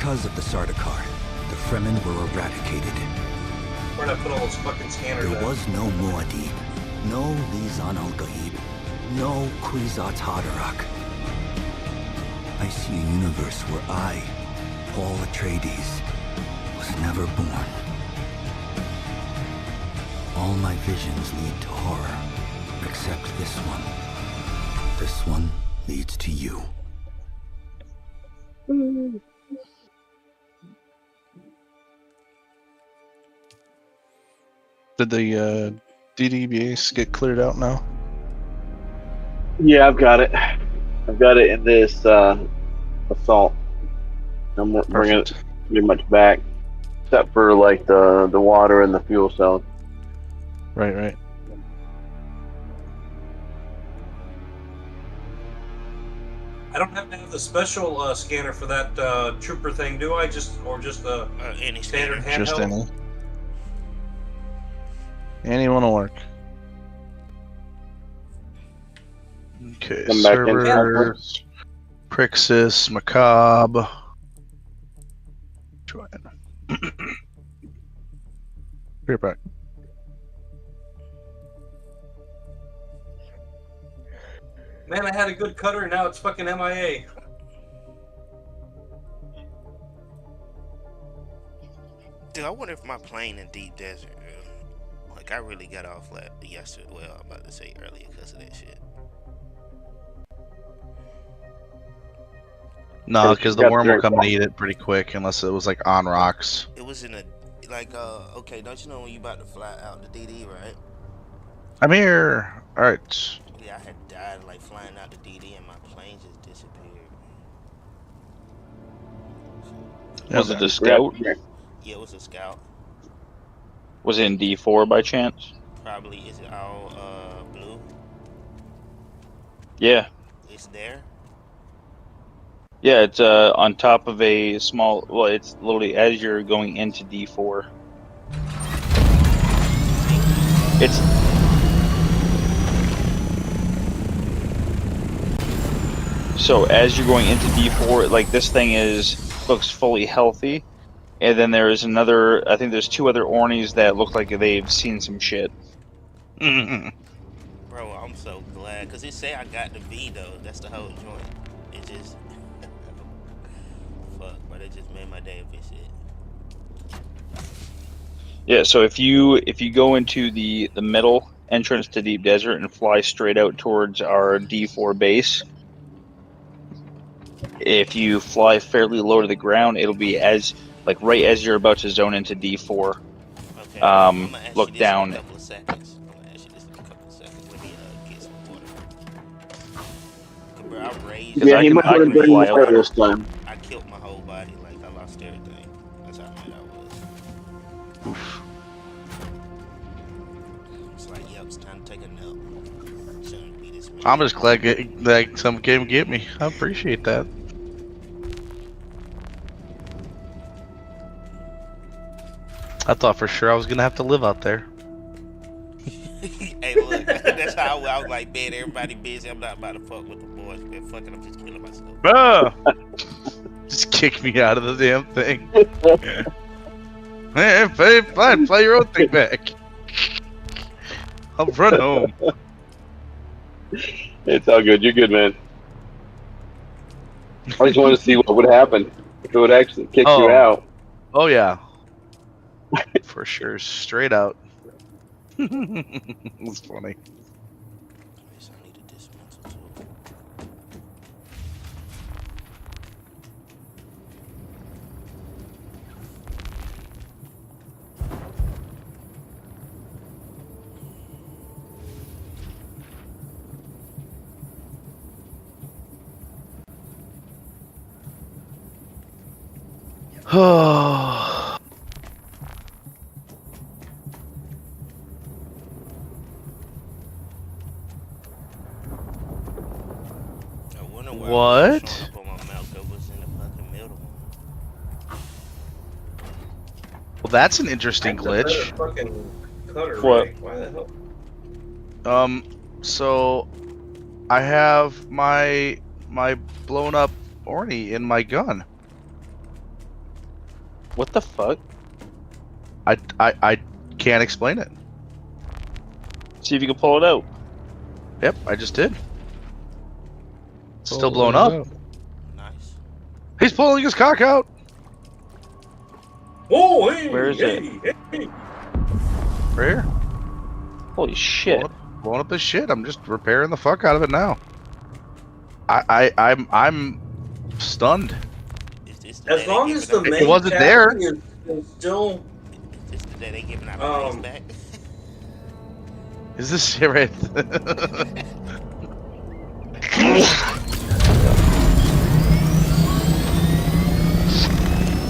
Because of the Sardaukar, the Fremen were eradicated. Where'd I put all those fucking scanners There at? was no Muad'Dib, no Lisan al-Gaib, no Kwisatz Haderach. I see a universe where I, Paul Atreides, was never born. All my visions lead to horror, except this one. This one leads to you. Did the DDBs get cleared out now? Yeah, I've got it. I've got it in this assault. I'm bringing it pretty much back, except for like the water and the fuel cell. Right. I don't have to have the special scanner for that trooper thing, do I? Or just the Any standard scanner. Just handheld? any one will work. Okay, Come back in. servers, Prixis, Macabre. Join. Be back. Man, I had a good cutter, and now it's fucking MIA. Dude, I wonder if my plane in deep desert, like I really got off yesterday. Well, I'm about to say earlier because of that shit. No, because the got worm will drink come and water. eat it pretty quick unless it was like on rocks. It was in a okay. Don't you know when you about to fly out the DD, right? I'm here. All right. Yeah, I had died like flying out the DD and my plane just disappeared. Was it the scout? Yeah, it was a scout. Was it in D4 by chance? Probably. Is it all blue? Yeah. It's there. Yeah, it's on top of a small. Well, it's literally as you're going into D4. It's. So as you're going into D4, like this thing looks fully healthy, and then there's another. I think there's two other Ornies that look like they've seen some shit. Bro, I'm so glad because it say I got the V though. That's the whole joint. It just fuck, but it just made my day if it's it. Yeah, so if you go into the middle entrance to Deep Desert and fly straight out towards our D4 base, if you fly fairly low to the ground, it'll be right as you're about to zone into D4. Okay, I'm gonna ask Look you this down. in a couple of seconds. Let me get some water. Bro, I raised. Yeah, he might I have can been fly water out. this time. I killed my whole body. Like I lost everything. That's how mad I was. Oof. It's like, yep, it's time to take a nap. Shouldn't be this mad. I'm just glad that some came and get me. I appreciate that. I thought for sure I was gonna have to live out there. Hey, look, that's how I was like, man, everybody busy. I'm not about to fuck with the boys. Man, fuck it, I'm just killing myself. Ah! Just kick me out of the damn thing. Man, fine, play your own thing back. I'll run home. It's all good. You're good, man. I just wanted to see what would happen if it would actually kick you out. Oh yeah. For sure, straight out. It's funny. Yes, I need a dismantle tool. Oh. I wonder why What? it wasn't showing up on my mouth. It was in the fucking middle. Well, that's an interesting That's a better glitch. fucking cutter, What? right? Why the hell? So I have my blown up Orny in my gun. What the fuck? I can't explain it. See if you can pull it out. Yep, I just did. It's still Oh, blown what up. is Nice. He's pulling his cock out. Oh, hey, Where is hey, it? hey. Right here. Holy shit. Blowing up his shit. I'm just repairing the fuck out of it now. I'm stunned. Is this the day As they long giving as the out? It main wasn't there. casting is still. Is this the day they giving out plays back? Is this shit right?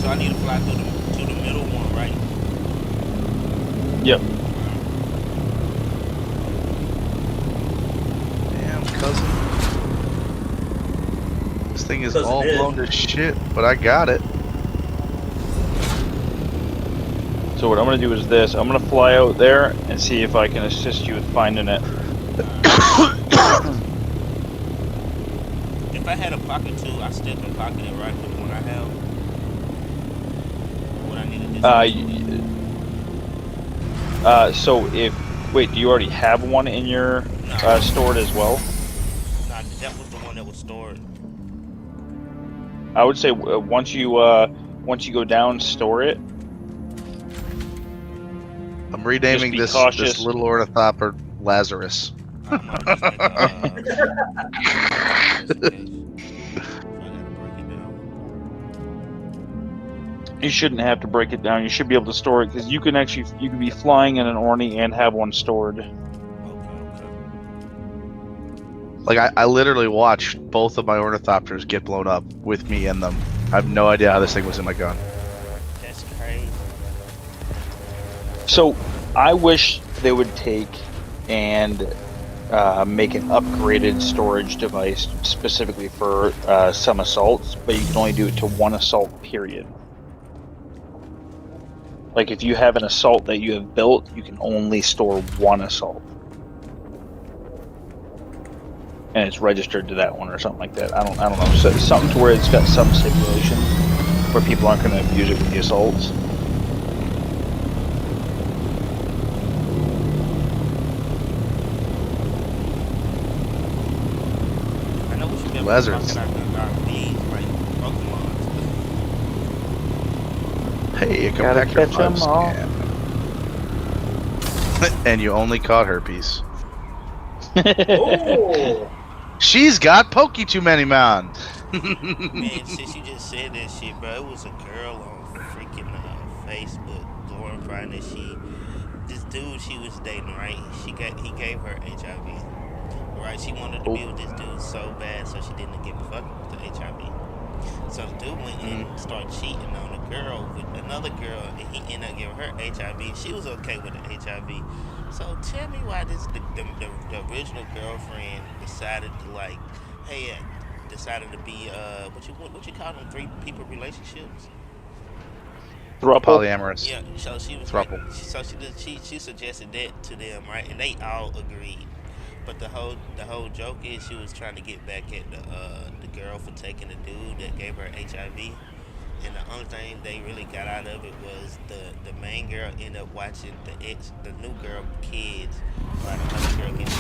So I need to fly through to the middle one, right? Yep. Damn, cousin. This thing is Cousin all is. blown to shit, but I got it. So what I'm gonna do is this. I'm gonna fly out there and see if I can assist you with finding it. If I had a pocket tool, I still can pocket it, right? With the one I have. What I need to do. So if wait, do you already have one in your stored as well? Nah, that was the one that was stored. I would say once you go down, store it. I'm renaming be this cautious. little ornithopter Lazarus. I might just make a, just in case. If I gotta break it down. You shouldn't have to break it down. You should be able to store it because you can be flying in an Orny and have one stored. Okay. Like I literally watched both of my ornithopters get blown up with me in them. I have no idea how this thing was in my gun. That's crazy. So I wish they would take and make an upgraded storage device specifically for some assaults, but you can only do it to one assault period. Like if you have an assault that you have built, you can only store one assault. And it's registered to that one or something like that. I don't know. So something to where it's got some stipulation where people aren't going to abuse it with the assaults. I know we should be able Lazarus. to pocket our bees like Pokemon. Hey, a Gotta compactor catch 'em five all. scan. And you only caught herpes. Oh, She's got pokey too many, man. Man, since you just said that shit, bro, it was a girl on freaking Facebook glorifying that this dude she was dating, right? He gave her HIV, right? She wanted to be with this dude so bad, so she didn't get fucked with the HIV. So the dude went and started cheating on a girl with another girl, and he ended up giving her HIV. She was okay with the HIV. So tell me why the original girlfriend decided to decided to be what you call them, three people relationships. Thruple. Polyamorous. Yeah, so she was Thruple. like, so she suggested that to them, right? And they all agreed. But the whole joke is she was trying to get back at the girl for taking the dude that gave her HIV. And the only thing they really got out of it was the main girl ended up watching the new girl kids, while the other girl gets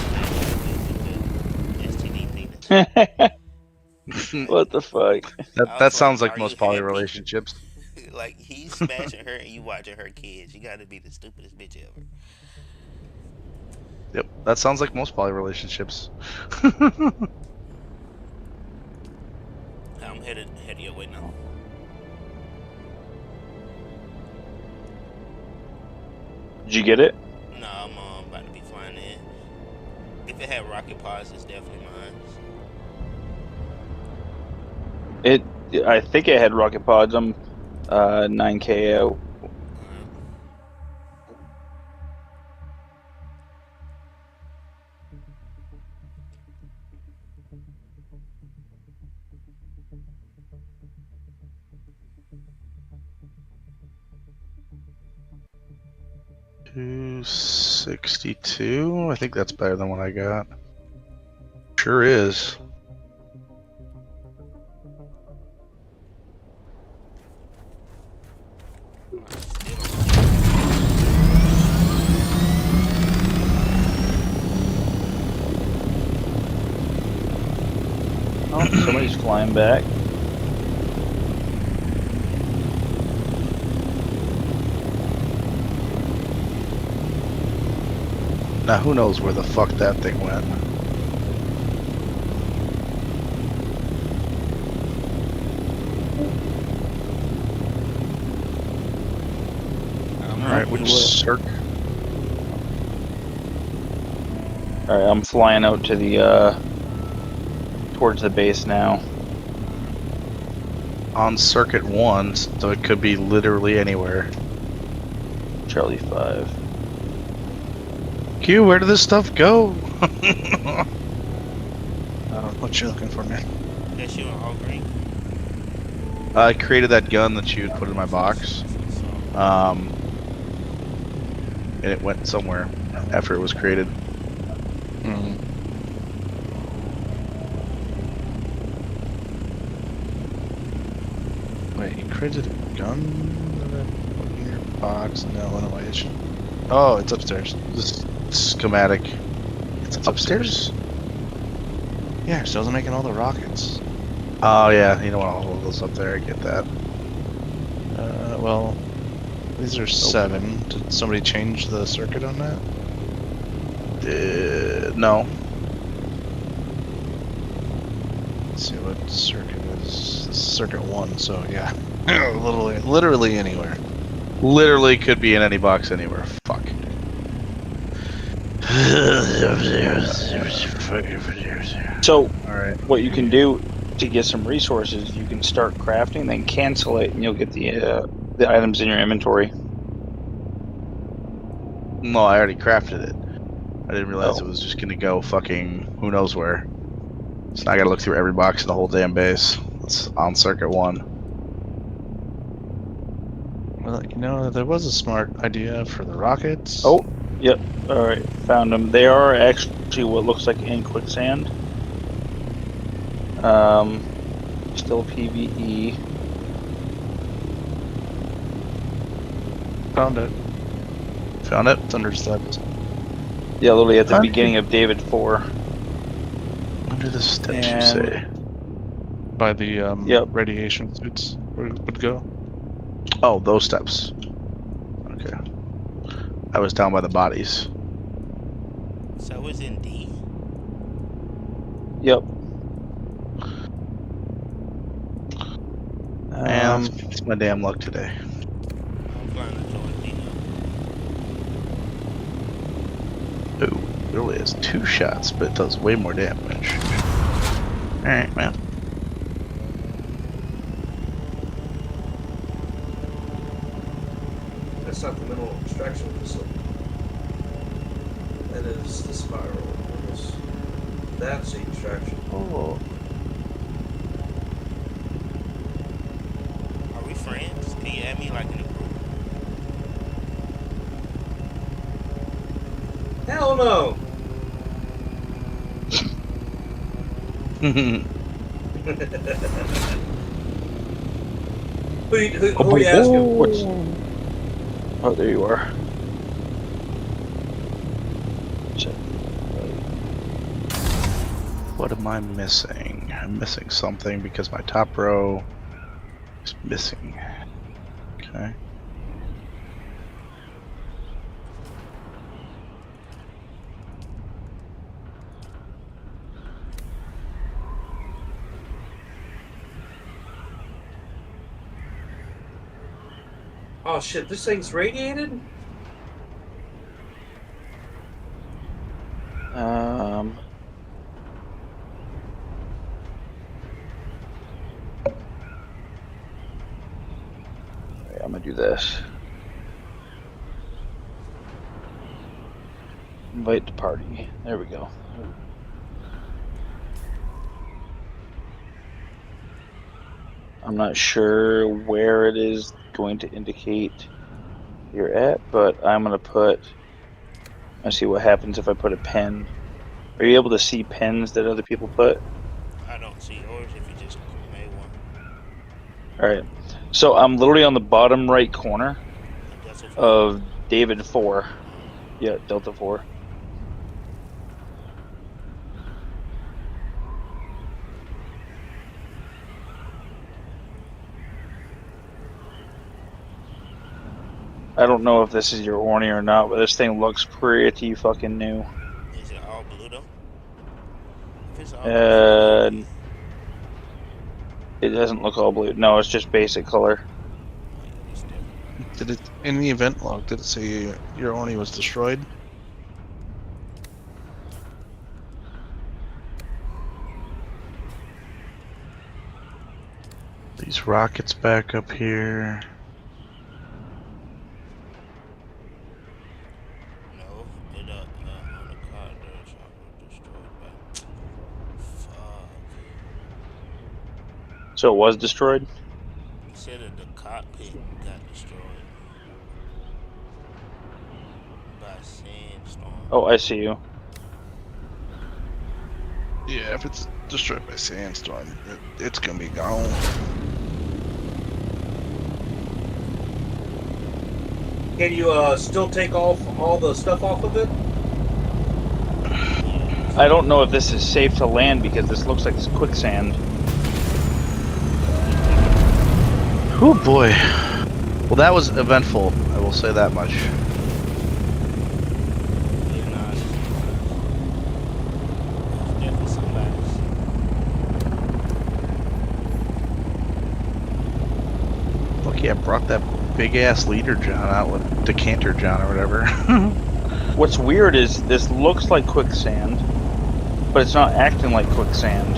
the STD penis. What the fuck? That sounds like Are most you poly happy? relationships. Like he's smashing her and you watching her kids. You got to be the stupidest bitch ever. Yep, that sounds like most poly relationships. I'm headed your way now. Did you get it? No, I'm about to be flying in. If it had rocket pods, it's definitely mine. I think it had rocket pods. I'm 9K out. Alright. 262. I think that's better than what I got. Sure is. Somebody's flying back. Now who knows where the fuck that thing went? Alright, which circ? Alright, I'm flying out to the towards the base now. On circuit 1, so it could be literally anywhere. Charlie 5. Q, where did this stuff go? What you looking for, man? That's you in all green. I created that gun that you put in my box. And it went somewhere after it was created. Wait, you created a gun in your box? No, why is it? Oh, it's upstairs. This schematic. It's upstairs? Yeah, it still making all the rockets. Oh yeah, you don't want all of those up there, I get that. Well, these are 7. Did somebody change the circuit on that? No. Let's see what circuit is. This is circuit 1, so yeah. literally anywhere. Literally could be in any box anywhere. Fuck. So, Alright. what you can do to get some resources, you can start crafting, then cancel it, and you'll get the items in your inventory. No, I already crafted it. I didn't realize Oh. it was just gonna go fucking who knows where. So now I gotta look through every box in the whole damn base. It's on circuit 1. Well, you know, there was a smart idea for the rockets. Oh, yep. Alright, found them. They are actually what looks like in quicksand. Still PvE. Found it. Found it? It's under steps. Yeah, literally at the Huh? beginning of David 4. Under the steps, you And- say? By the Yep. radiation suits where it would go. Oh, those steps. Okay. I was down by the bodies. So it's in D. Yep. Man, it's my damn luck today. I'm flying to join D now. Ooh, it only has 2 shots, but it does way more damage. Alright, man. That's not the mineral extraction facility. That is the spiral. That's the extraction. Oh. Are we friends? Can you add me like in a group? Hell no! Who are you asking? What's... Oh, there you are. Check. What am I missing? I'm missing something because my top row is missing. Okay. Oh shit, this thing's radiated? I'm gonna do this. Invite to party. There we go. I'm not sure where it is going to indicate you're at, but I'm gonna put. Let's see what happens if I put a pen. Are you able to see pens that other people put? I don't see yours if you just made one. All right. So I'm literally on the bottom right corner That's what of David 4. Yeah, Delta 4. I don't know if this is your Orny or not, but this thing looks pretty fucking new. Is it all blue though? If it's all blue, Uh, then it doesn't look all blue. No, it's just basic color. it's different. Did it in the event log? Did it say your Oni was destroyed? These rockets back up here. No, it on the car the shop was destroyed by. Fuck. So it was destroyed? It said that the cockpit got destroyed by a sandstorm. Oh, I see you. Yeah, if it's destroyed by sandstorm, it's gonna be gone. Can you still take off all the stuff off of it? I don't know if this is safe to land because this looks like it's quicksand. Oh boy. Well, that was eventful. I will say that much. Yeah, nah, it's definitely somebody's. Look, yeah, brought that big ass leader John out with decanter John or whatever. What's weird is this looks like quicksand, but it's not acting like quicksand.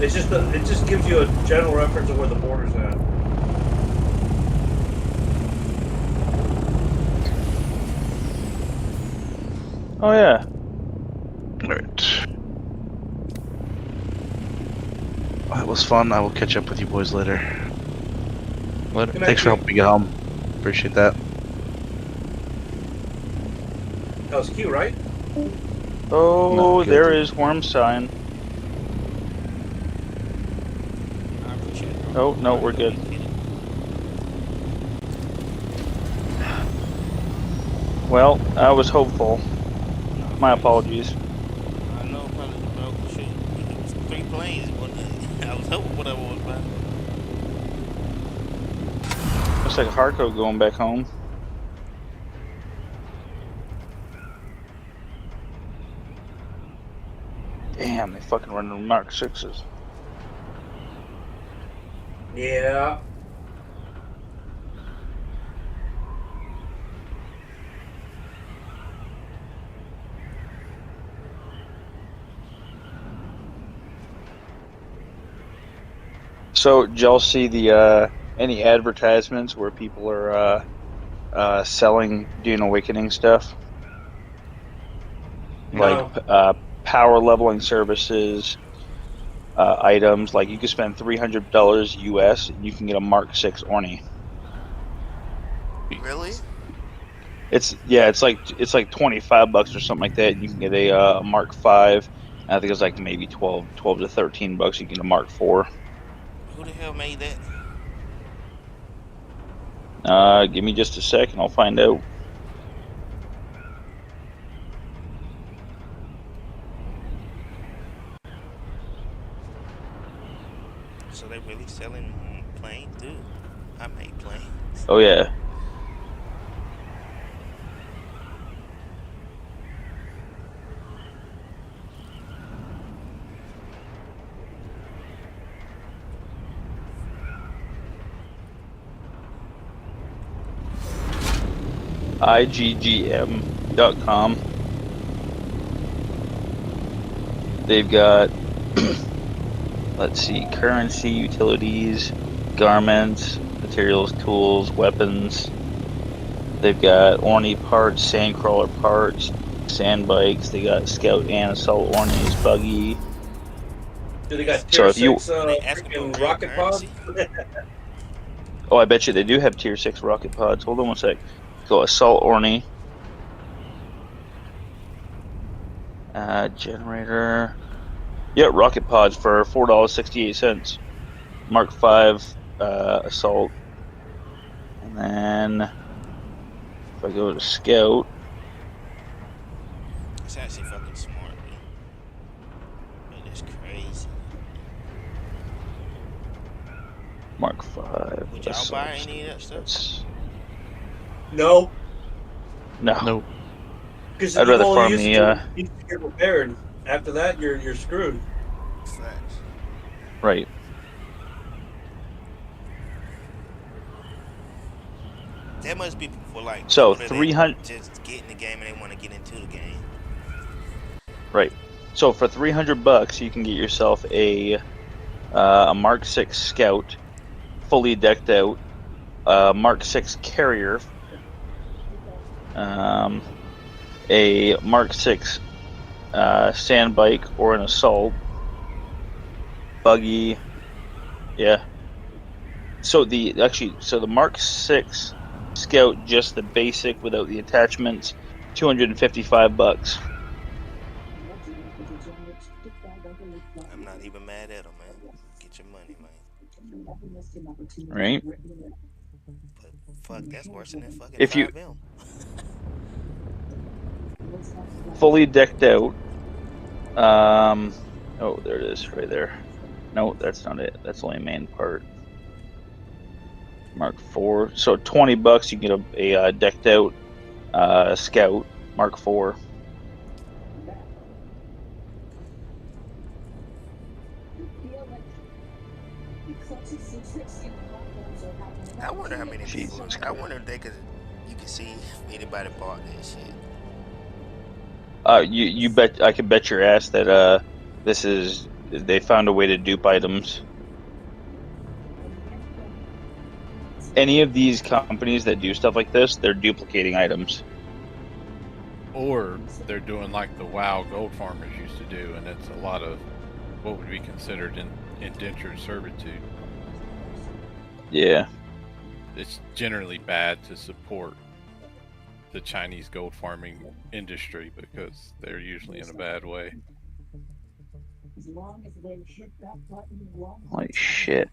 It's just it just gives you a general reference of where the border's at. Oh yeah. Alright. Well, that was fun. I will catch up with you boys later. Good night, Thanks for Q. helping me get home. Appreciate that. That was Q, right? Oh, No, there guilty. is worm sign. I appreciate it. Oh, no, we're good. Well, I was hopeful. My apologies. I know, bro. Shoot, it was 3 planes. I was hoping what I was about. Looks like Harko going back home. Damn, they fucking running Mark 6s. Yeah. So, did y'all see the any advertisements where people are selling Dune Awakening stuff? No. Like power leveling services, items. Like you can spend $300 US and you can get a Mark 6 Orny. Really? It's like $25 or something like that. You can get a Mark 5. I think it's like maybe 12 to $13. You can get a Mark 4. Who the hell made that? Give me just a second, I'll find out. So they really selling planes, dude? I make planes. Oh yeah. IGGM.com. They've got, let's see, currency, utilities, garments, materials, tools, weapons. They've got Orny parts, sandcrawler parts, sand bikes. They got scout and assault Ornies, buggy. Do they got So tier if you- 6 They asking for freaking real rocket pods? currency? Oh, I bet you they do have tier 6 rocket pods. Hold on one sec. Go assault Orny. Generator. Yeah, rocket pods for $4.68. Mark 5 assault. And then if I go to scout, It's actually fucking smart, dude. Man, that's crazy. Mark 5 Would y'all assault. buy any of that stuff? No, No. Nope. because I'd you've rather only farm used the. it to get repaired. After that, you're screwed. Facts. Right. That must be for like So people that 300. just get in the game and they want to get into the game. Right. So for $300, you can get yourself a Mark 6 Scout, fully decked out, Mark 6 Carrier, a Mark 6 sand bike or an assault buggy. Yeah. So the Mark 6 Scout, just the basic without the attachments, $255. I'm not even mad at them, man. Get your money, man. Right. But fuck, that's worse than that fucking If you 5M. fully decked out, oh, there it is, right there. No, that's not it. That's only main part. Mark 4. So $20, you can get a decked out Scout Mark 4. I wonder how many people. Jesus I Christ. wonder if you could see if anybody bought that shit. You bet. I could bet your ass that they found a way to dupe items. Any of these companies that do stuff like this, they're duplicating items. Or they're doing like the WoW gold farmers used to do, and it's a lot of what would be considered indentured servitude. Yeah. It's generally bad to support the Chinese gold farming industry because they're usually in a bad way. Holy shit.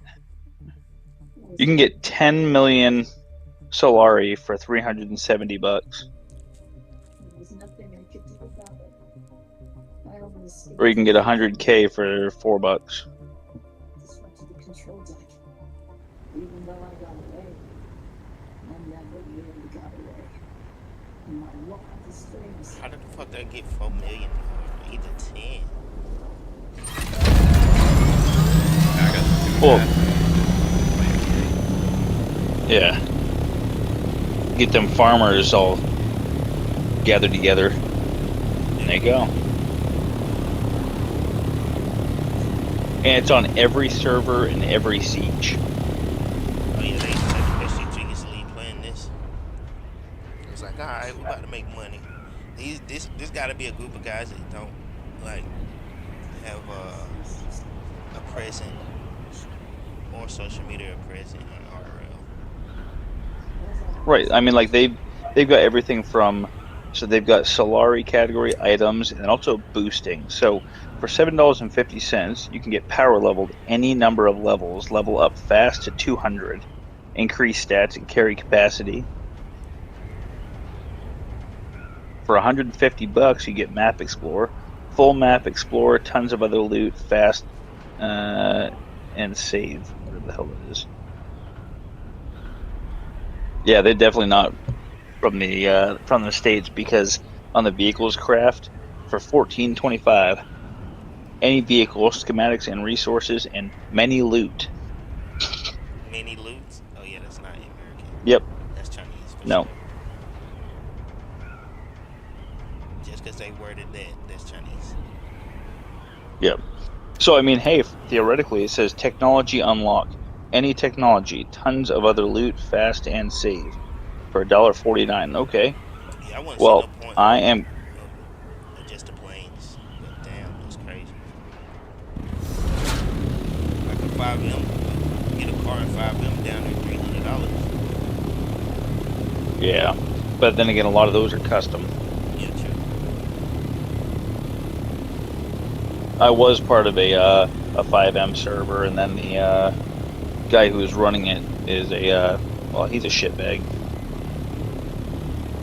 You can get 10 million Solari for $370. Or you can get 100K for $4. How did the fuck they get 4 million? Either 10. I got Well, yeah. Get them farmers all gathered together. And there you go. And it's on every server and every siege. Oh yeah, they especially easily playing this. It's like, all right, we're about to make money. This got to be a group of guys that don't like have a present or social media present on RL. Right. I mean, like they've got everything from, so they've got Solari category items and also boosting. So for $7.50, you can get power leveled any number of levels, level up fast to 200, increase stats and carry capacity. For $150, you get Map Explorer, full Map Explorer, tons of other loot, fast, and save. Whatever the hell it is. Yeah, they're definitely not from the States, because on the vehicles craft for $14.25, any vehicle, schematics and resources, and many loot. Many loots. Oh yeah, that's not American. Yep. That's Chinese for No. sure. Just because they worded that's Chinese. Yep. So I mean, hey, theoretically, it says technology unlock. Any technology, tons of other loot, fast and save, for $1.49. Okay. Yeah, I wouldn't see Well, no point I am. of just the planes. But damn, that's crazy. Like a 5M, get a car in 5M down to $300. Yeah, but then again, a lot of those are custom. Yeah, true. I was part of a 5M server, and then the guy who was running it is he's a shitbag.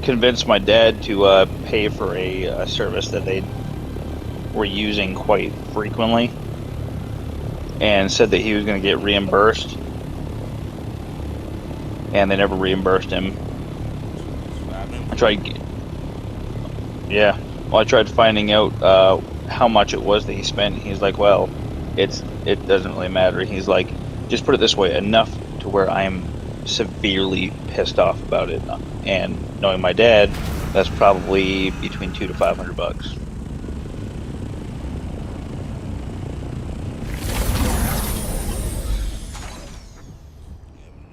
Convinced my dad to pay for a service that they were using quite frequently, and said that he was going to get reimbursed, and they never reimbursed him. I tried. Yeah. Well, I tried finding out how much it was that he spent. He's like, well, it doesn't really matter. He's like, just put it this way, enough to where I'm severely pissed off about it. And knowing my dad, that's probably between $200 to $500.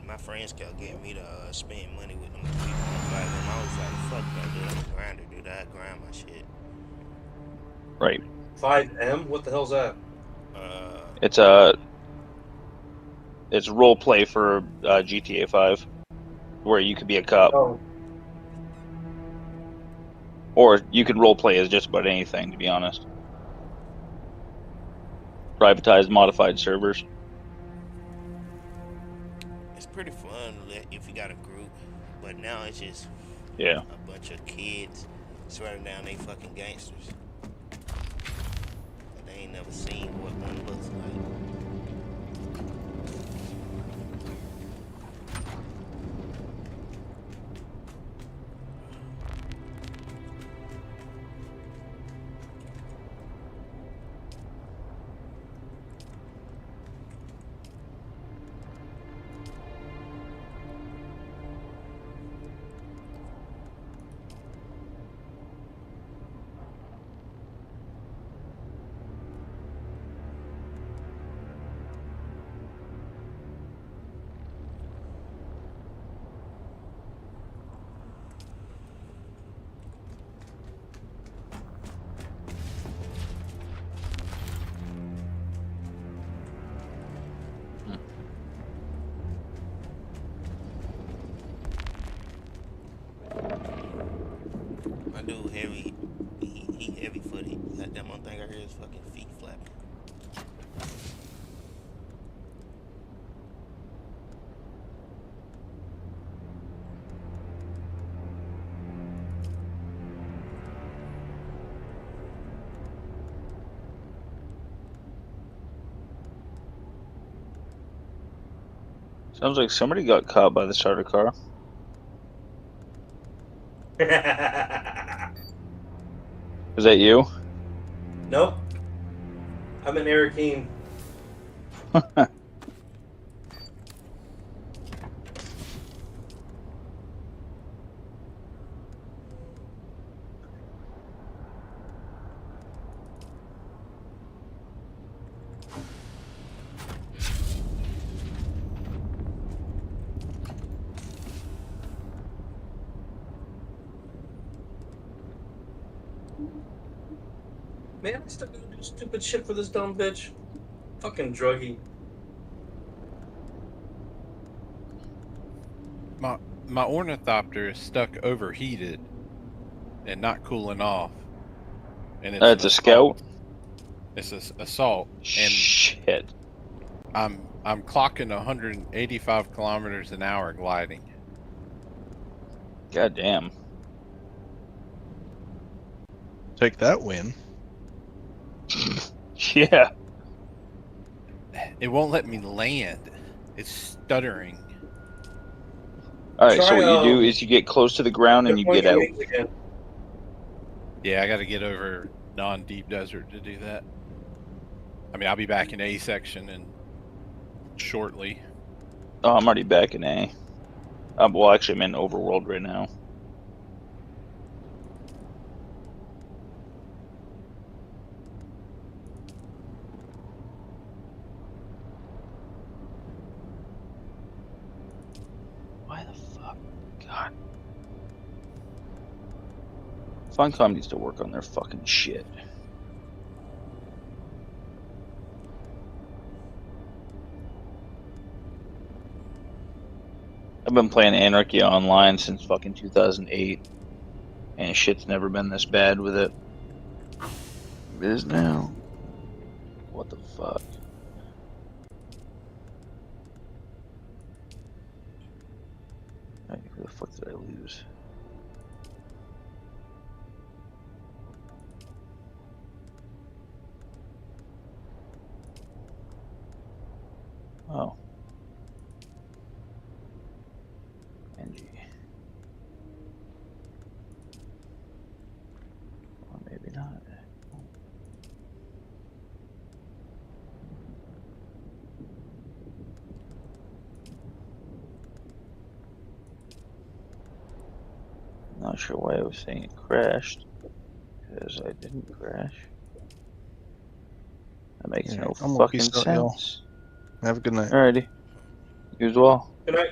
My friends kept getting me to spend money with them people on 5M. I was like, fuck no, dude. I'm a grinder, dude. I grind my shit. Right. 5M? What the hell's that? Uh, It's a it's role play for GTA 5, where you could be a cop, Oh, or you can role play as just about anything. To be honest, privatized, modified servers. it's pretty fun if you got a group, but now it's just Yeah. a bunch of kids swearing down they fucking gangsters. They ain't never seen what one looks like. My dude heavy, he heavy footed. Goddamn, one thing I hear is fucking feet flapping. Sounds like somebody got caught by the starter car. Is that you? nope. I'm an Arakeen. Man, I still gotta do stupid shit for this dumb bitch. Fucking druggie. My ornithopter is stuck overheated and not cooling off, and it's an It's a scout. assault. It's an assault, and Shit. I'm clocking 185 kilometers an hour gliding. God damn. Take that win. Yeah. It won't let me land. It's stuttering. All right. So Try what you do is you get close to the ground and you point get your out. wings again. Yeah, I got to get over non-deep desert to do that. I mean, I'll be back in A section and shortly. Oh, I'm already back in A. Well, actually, I'm in Overworld right now. Why the fuck? God. Funcom needs to work on their fucking shit. I've been playing Anarchy Online since fucking 2008, and shit's never been this bad with it. It is now. What the fuck? Where the fuck did I lose? Oh. Angie. Not sure why I was saying it crashed, because I didn't crash. That makes All no right, I'm gonna fucking peace out, y'all. sense. Have a good night. Alrighty. You as well. Good night.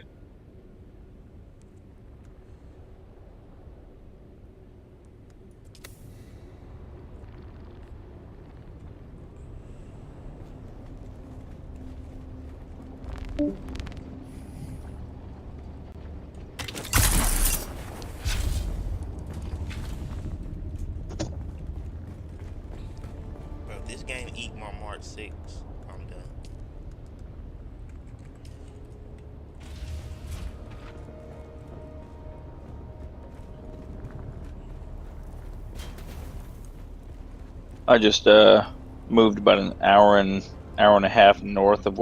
Bro, if this game eat my Mark 6, I'm done. I just moved about an hour and a half north of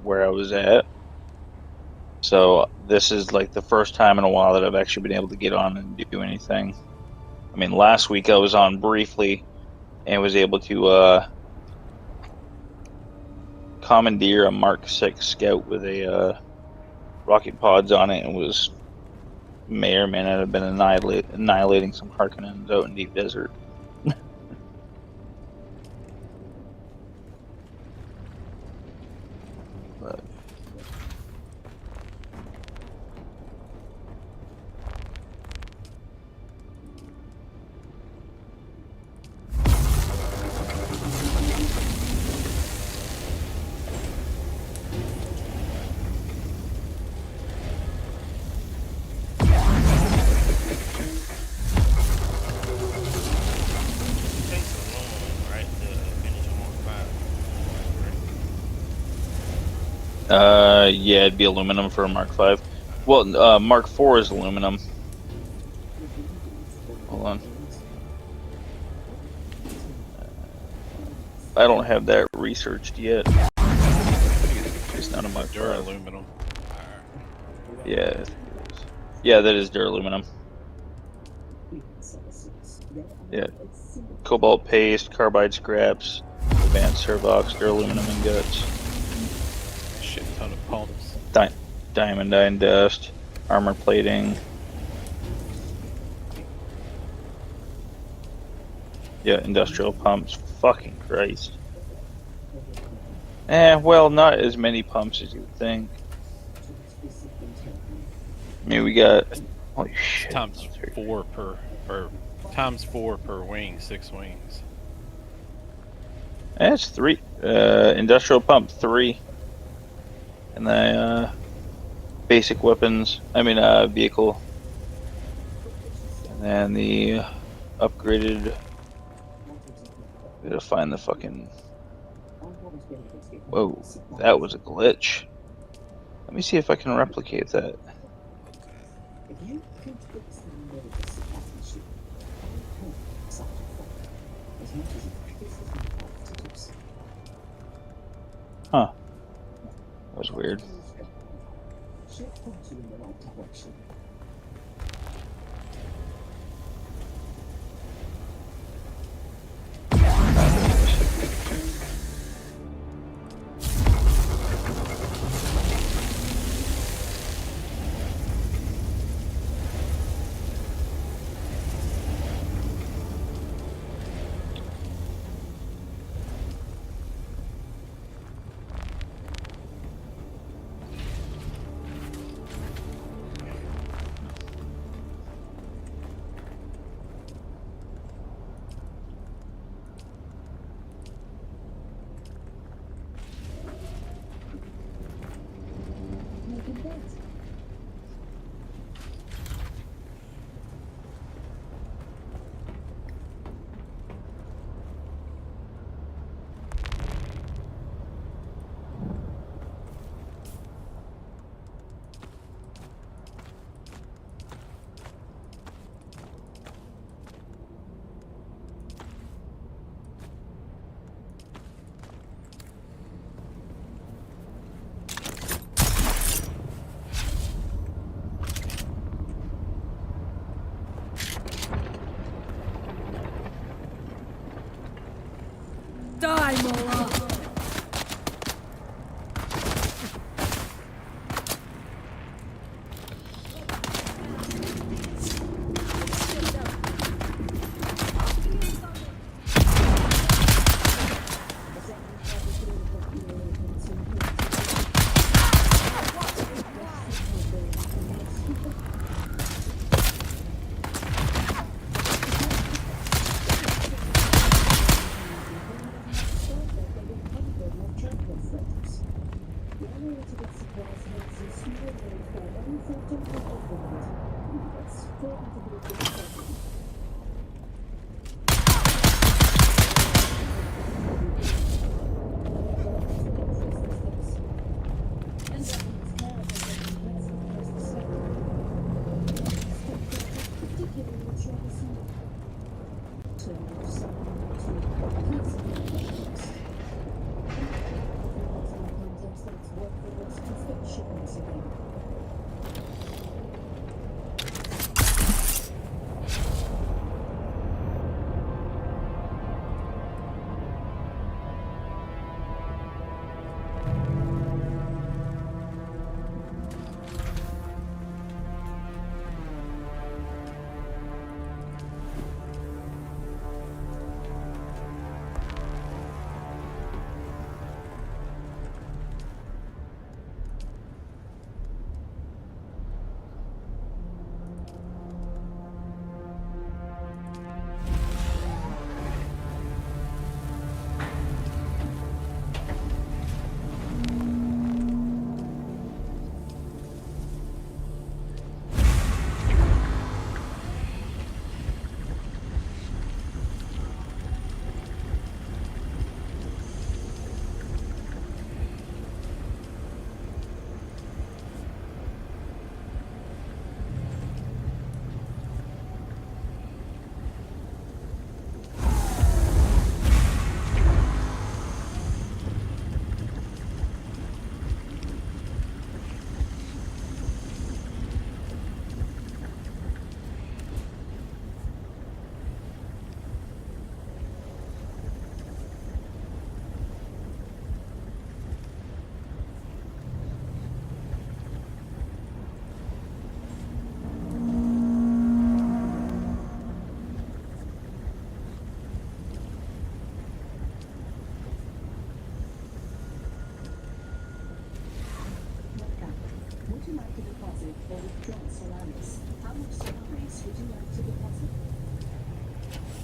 where I was at. So this is like the first time in a while that I've actually been able to get on and do anything. I mean, last week I was on briefly and was able to commandeer a Mark 6 Scout with a rocket pods on it, and may or may not have been annihilating some Harkonnens out in deep desert. But It takes aluminum, right, to finish a Mark 5. yeah, it'd be aluminum for a Mark 5. Well, Mark 4 is aluminum. Hold on. I don't have that researched yet. It's not a Mark 5. Duraluminum. Yeah. Yeah, that is duraluminum. Yeah. Cobalt paste, carbide scraps, advanced servox, duraluminum ingots, Shit ton of pumps. diamondine dust, armor plating. Yeah, industrial pumps. Fucking Christ. Well, not as many pumps as you would think. I mean, we got... Holy shit. Times 4 per wing, 6 wings. That's 3. Industrial pump 3. And the basic weapons, vehicle. And then the upgraded... Gotta find the fucking... Whoa, that was a glitch. Let me see if I can replicate that. Huh. That was weird. Die, Mola!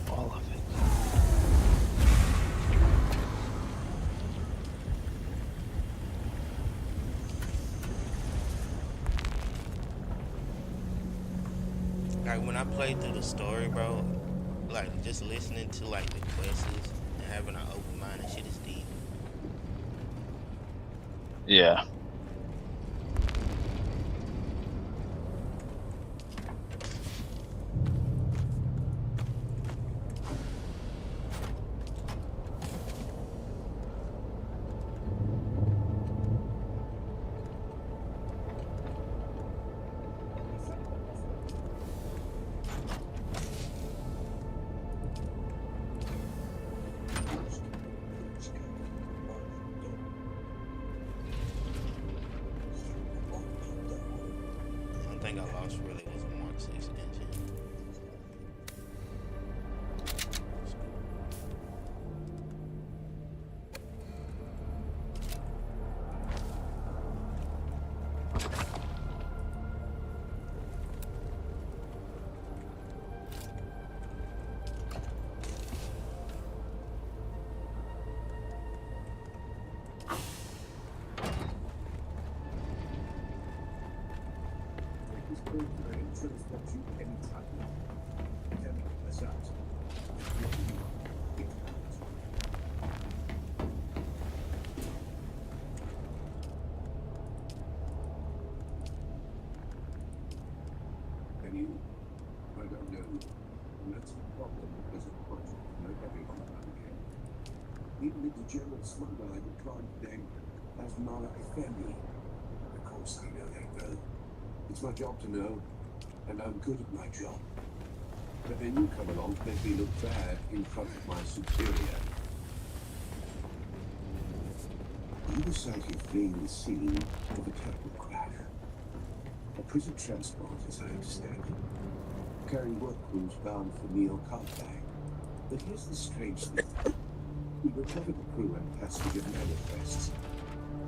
All of it. Like when I played through the story, bro, like just listening to like the quests and having an open mind and shit is deep. Yeah. One thing I lost really was a Mark 6 engine. I don't know. And that's the problem as a project. Not everyone can. Even if the general smuggler I declined today has Mara Effendi. Of course I know that well. It's my job to know, and I'm good at my job. But then you come along to make me look bad in front of my superior. You were sighted fleeing the scene of a terrible crash. A prison transport, as I understand it, carrying work crews bound for Neo-Cartag. But here's the strange thing. We recovered the crew and passenger manifests.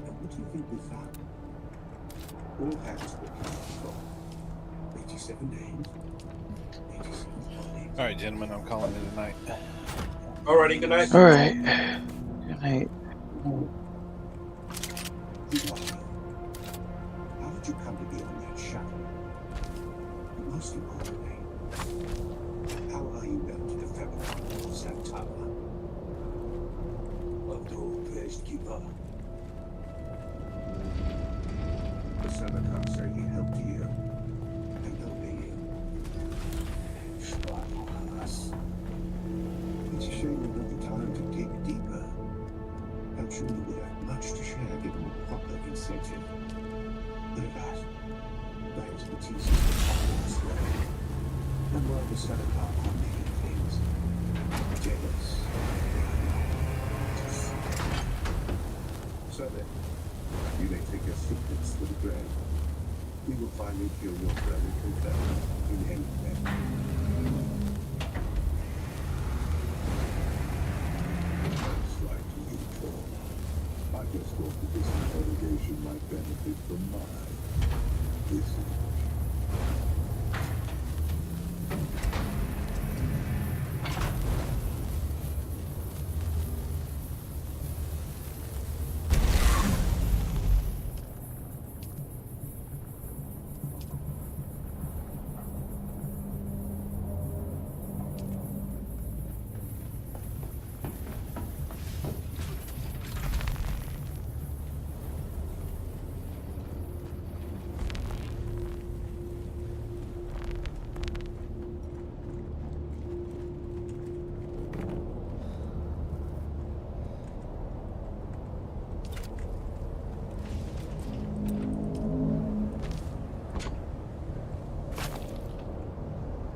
And what do you think we found? All hands were counted for. 87 names. 87 bodies. All right, gentlemen, I'm calling it a night. Alrighty, good night. All right. Good night. Majesty Morley. How are you bound to the fabric of Santana? Of the old-praised keeper? The Seneca say he helped you. And only you. Us. It's a shame we got the time to dig deeper. I'm sure you would have much to share given the proper incentive. But alas, that is the thesis of Harkon's way. And while the Seneca are making things, jealous. So then, you may take your secrets to the grave. We will finally kill your brother confederate in any event. That's right, you Paul. I just thought that this interrogation might benefit from my research.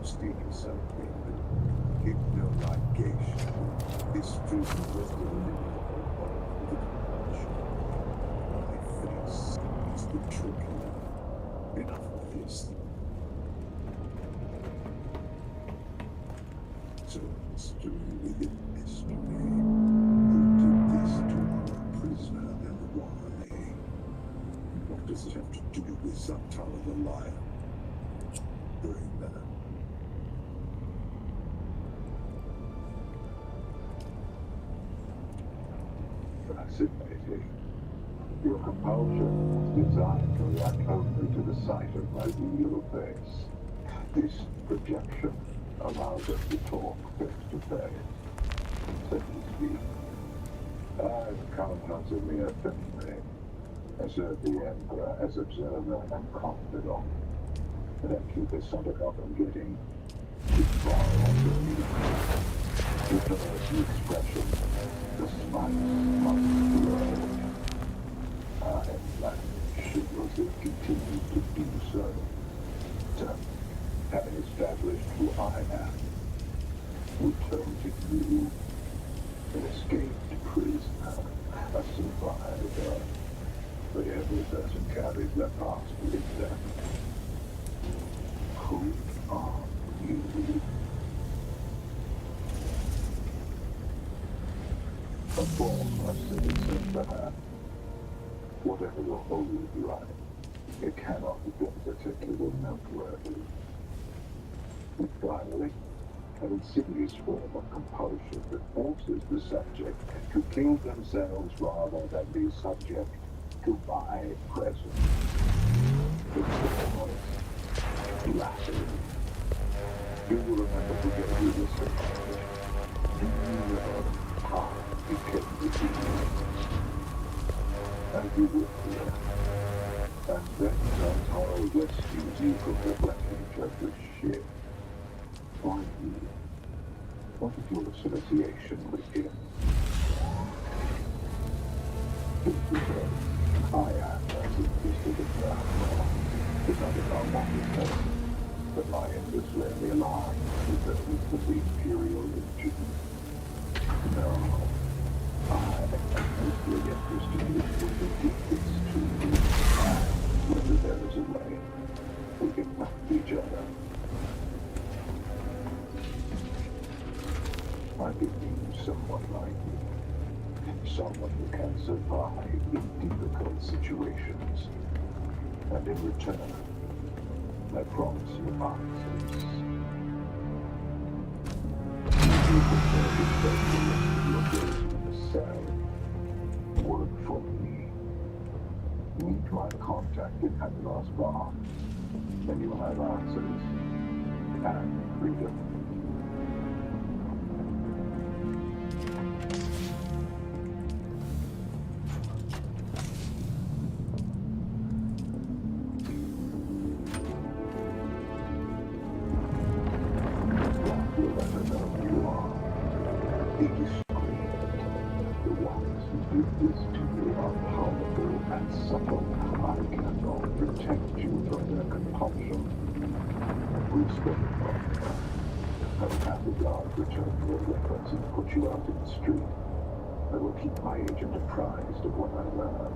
Speaking something, hypno-ligation. This prison was delivered by the compulsion. My face is the trickery. Enough of this. So, mystery within mystery. Who did this to our prisoner and why? What does it have to do with Zaptala the Liar? Brain that. Fascinating. Your compulsion was designed to react only to the sight of my real face. This projection allows us to talk face to face, so to speak. I've come as a mere thing, as the Emperor as observer and confidant. But I keep this under up and getting too far off the meeting. Because the expression, the spice must grow. I managed chivalry continued to do so. So, having established who I am, returned to you, an escaped prisoner, a survivor. But every person carries their past with them. Who are you? A former citizen, perhaps. Whatever your hold like, it cannot have been particularly noteworthy. And finally, an insidious form of compulsion that forces the subject to kill themselves rather than be subject to my presence. It's the voice, laughing. You will remember who gave you this advice. Do you know how it came to be? And you would hear. And then Santana rescues you from the wreckage of the ship. Why you? What is your association with him? This is a as it is to the ground. It's not about what we say. The lion is rarely alive with the Imperial Legion. No. I am mostly interested in what the difference to you and whether there is a way we can help each other. I believe someone like you, someone who can survive in difficult situations, and in return, I promise you answers. You prefer to spend the rest of your days in the cell. Work for me. Meet my contact in Haglar's bar, and you'll have answers. and freedom. Whoever you are, it is great. The ones who give this to you are powerful and subtle. I cannot protect you from their compulsion. Respect my command. I will have the guard return your weapons and put you out in the street. I will keep my agent apprised of what I learn.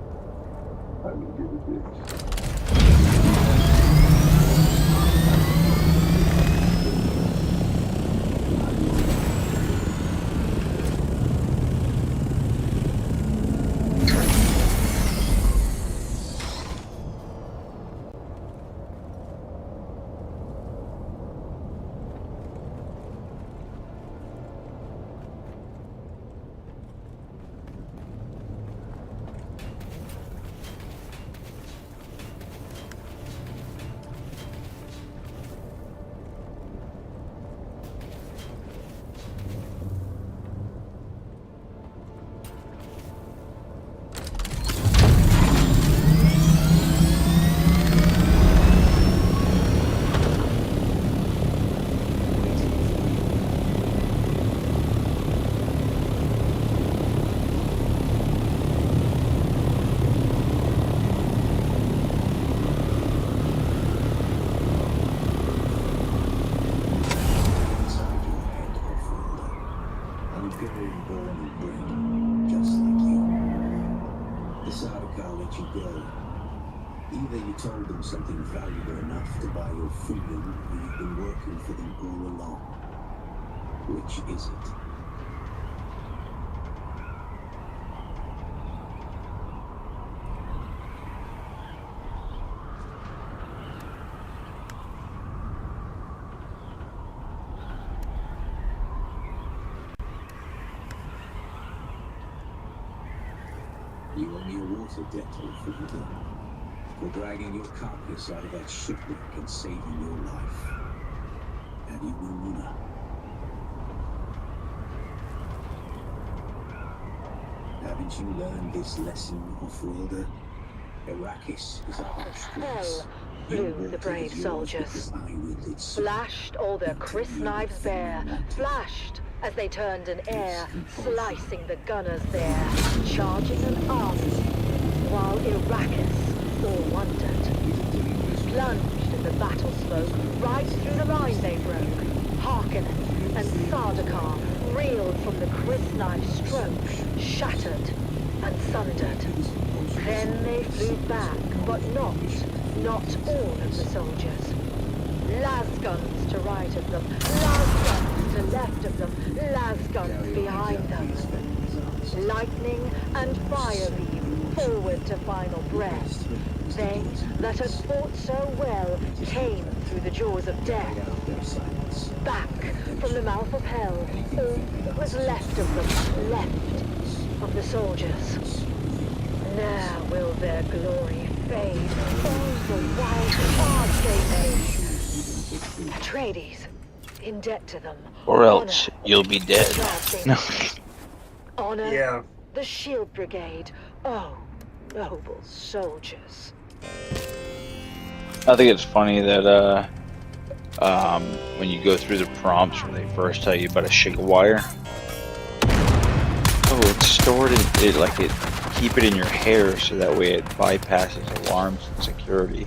I will do this. Either you told them something valuable enough to buy your freedom, or you've been working for them all along. Which is it? You owe me a water debt, old Freedom, for dragging your carcass out of that shipwreck and saving your life. Have you no honor? Haven't you learned this lesson, Off-Worlder? Arrakis is a harsh place. Flew the brave soldiers, flashed all their crisp knives bare, flashed as they turned in air, slicing the gunners there, charging an army, while Arrakis all wondered. Plunged in the battle smoke, right through the line they broke. Harkonnen and Sardaukar reeled from the crisp knife stroke, shattered and sundered. Then they flew back, but not all of the soldiers. Lasguns to right of them, lasguns to left of them, lasguns behind them. Lightning and fire beam forward to final breath. They that had fought so well came through the jaws of death. Back from the mouth of hell, all that was left of them, left of the soldiers. Now will their glory fade, all the wild charge they made. Atreides, in debt to them. Or else you'll be dead. No. Honor, Yeah. the Shield Brigade. Oh, noble soldiers. I think it's funny that when you go through the prompts when they first tell you about a sheet of wire, oh, it's stored in it, like it, keep it in your hair so that way it bypasses alarms and security.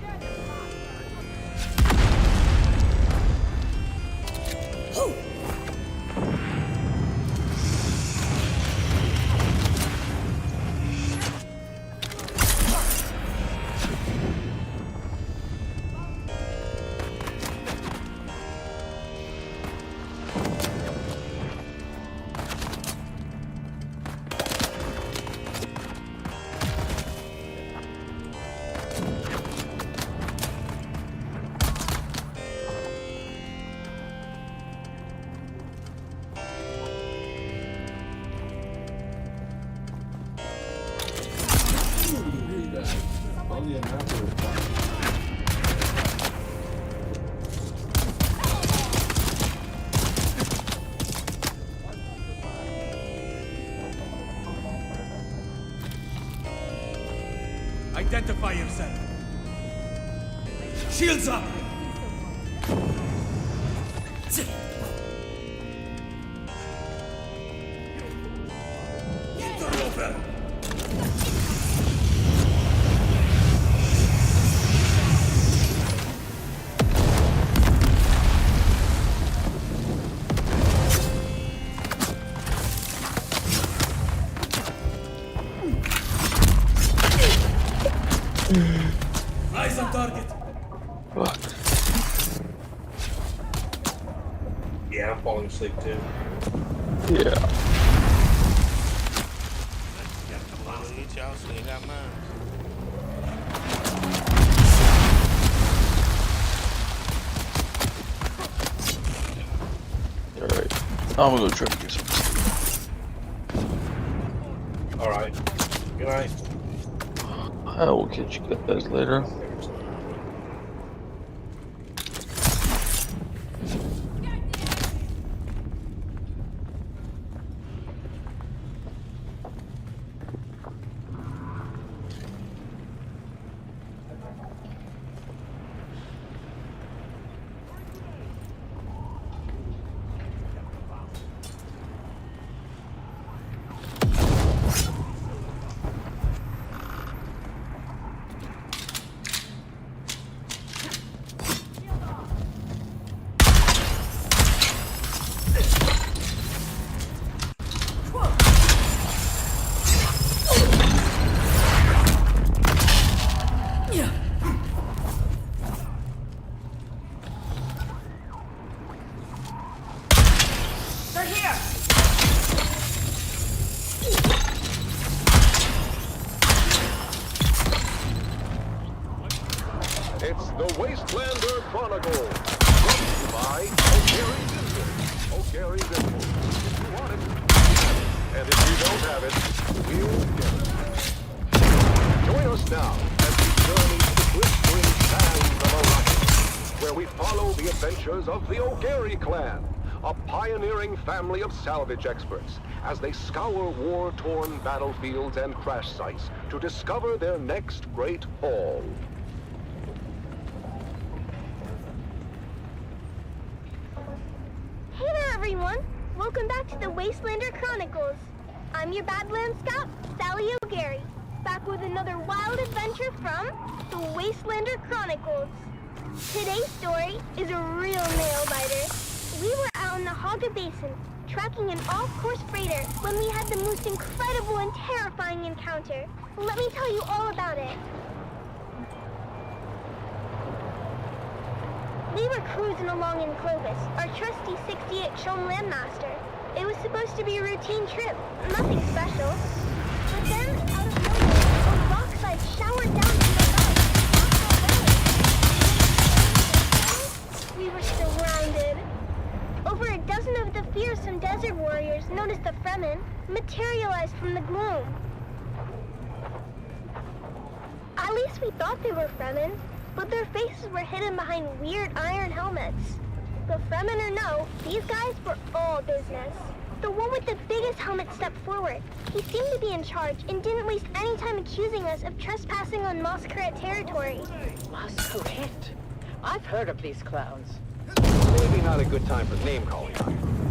Fortify yourself. Shields up. Interloper. Eyes on target. Yeah, I'm falling asleep too. Yeah. Look at y'all, still got mine. Alright. I'm gonna go try to get some sleep. Alright. Good night. I will catch you guys later. It's the Wastelander Chronicle, brought to you by O'Gary's Import. O'Gary's Import. If you want it, and if you don't have it, we'll get it. Join us now as we journey to the blistering sands of Arrakis, where we follow the adventures of the O'Gary clan, a pioneering family of salvage experts, as they scour war-torn battlefields and crash sites to discover their next great haul. Hey there, everyone! Welcome back to the Wastelander Chronicles. I'm your Badlands Scout, Sally O'Gary, back with another wild adventure from the Wastelander Chronicles. Today's story is a real nail-biter. We were out in the Haga Basin, tracking an off-course freighter when we had the most incredible and terrifying encounter. Let me tell you all about it. We were cruising along in Clovis, our trusty 68 Shom Landmaster. It was supposed to be a routine trip, nothing special. But then, out of nowhere, a rock slide showered down from above. We were surrounded. Over a dozen of the fearsome desert warriors, known as the Fremen, materialized from the gloom. At least we thought they were Fremen, but their faces were hidden behind weird iron helmets. But Fremen or no, these guys were all business. The one with the biggest helmet stepped forward. He seemed to be in charge and didn't waste any time accusing us of trespassing on Masquerade territory. Masquerade? I've heard of these clowns. Maybe not a good time for name calling.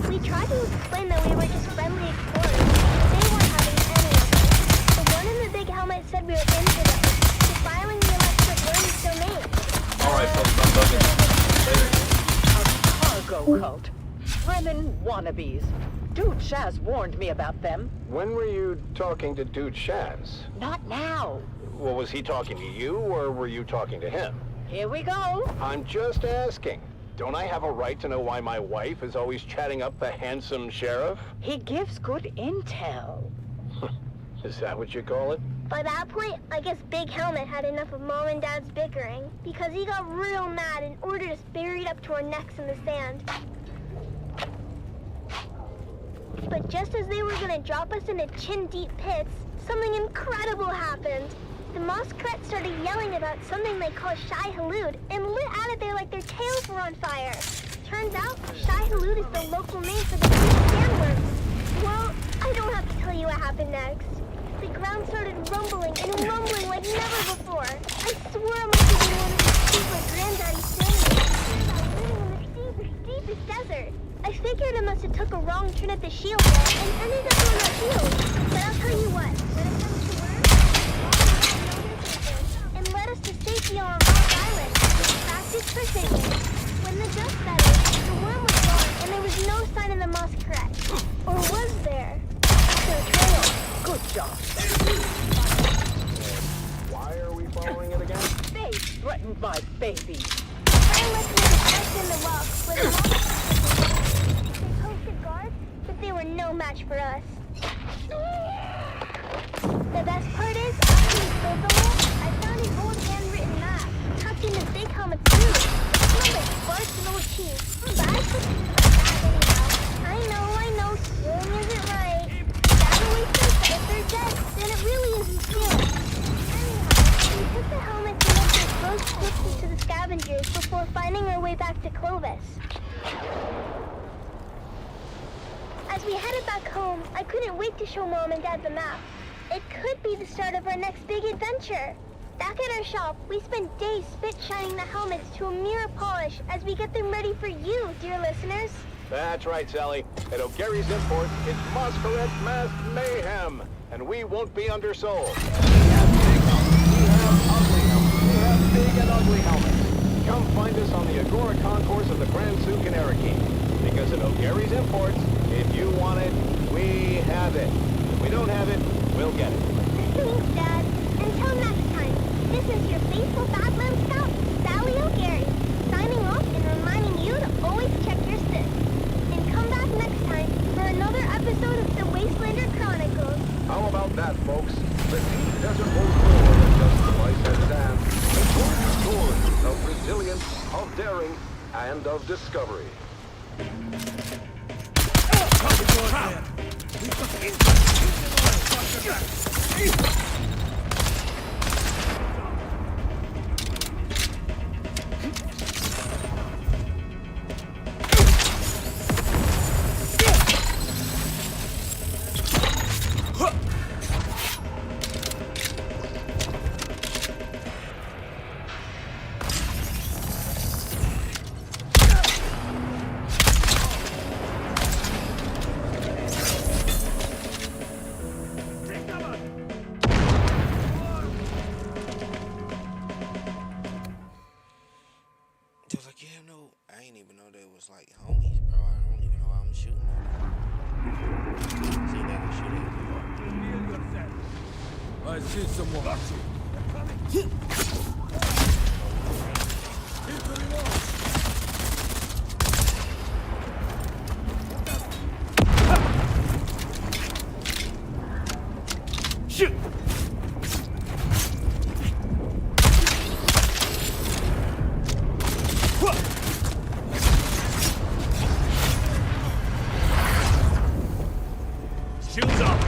We tried to explain that we were just friendly explorers, but they weren't having any of it. The one in the big helmet said we were infidels, defiling the electric worm's domain. Alright, folks, I'm bugging. A cargo cult. Fremen wannabes. Dude Shaz warned me about them. When were you talking to Dude Shaz? Not now. Well, was he talking to you, or were you talking to him? Here we go. I'm just asking. Don't I have a right to know why my wife is always chatting up the handsome sheriff? He gives good intel. Is that what you call it? By that point, I guess Big Helmet had enough of Mom and Dad's bickering, because he got real mad and ordered us buried up to our necks in the sand. But just as they were gonna drop us into chin-deep pits, something incredible happened. The Moskret started yelling about something they call Shai Halud and lit out of there like their tails were on fire. Turns out, Shai Halud is the local name for the big sandworms. Well, I don't have to tell you what happened next. The ground started rumbling and rumbling like never before. I swore I must have been one of these stupid granddaddy things. Living in the deepest desert. I figured I must have took a wrong turn at the shield wall and ended up on the field. But I'll tell you what, when it comes to work, and led us to safety on Rock Island. Practice precision. When the dust settled, the worm was gone and there was no sign of the muskrat. Or was there? Their trail. Good job. Why are we following it again? They threatened my baby. I left me to in the rock where the monsters they posted guards, but they were no match for us. The best part is, after we filled the hole, I found an old handwritten map tucked in the big helmet too. It smelled like farts and old cheese. But I put it in my bag anyhow. I know, stealing isn't right. Dad always says that if they're dead, then it really isn't stealing. Anyhow, we took the helmets and left their closed corpses to the scavengers before finding our way back to Clovis. As we headed back home, I couldn't wait to show Mom and Dad the map. It could be the start of our next big adventure. Back at our shop, we spent days spit shining the helmets to a mirror polish as we get them ready for you, dear listeners. That's right, Sally. At O'Gary's Imports, it's Masquerade Mask Mayhem, and we won't be undersold. We have big helmets, we have ugly helmets, we have big and ugly helmets. Come find us on the Agora Concourse of the Grand Souk in Arakeen. Because at O'Gary's Imports, if you want it, we have it. If we don't have it, we'll get it. Thanks, Dad. Until next time, this is your faithful Badland Scout, Sally O'Gary, signing off and reminding you to always check your sys. And come back next time for another episode of the Wastelander Chronicles. How about that, folks? The deep desert won't more than just suffice as sand. The gorgeous stories of resilience, of daring, and of discovery. Just like, yeah, no, I ain't even know they was like homies, bro. I don't even know why I'm shooting at. See, they can shoot at me. I see someone. Shoot! Shields up!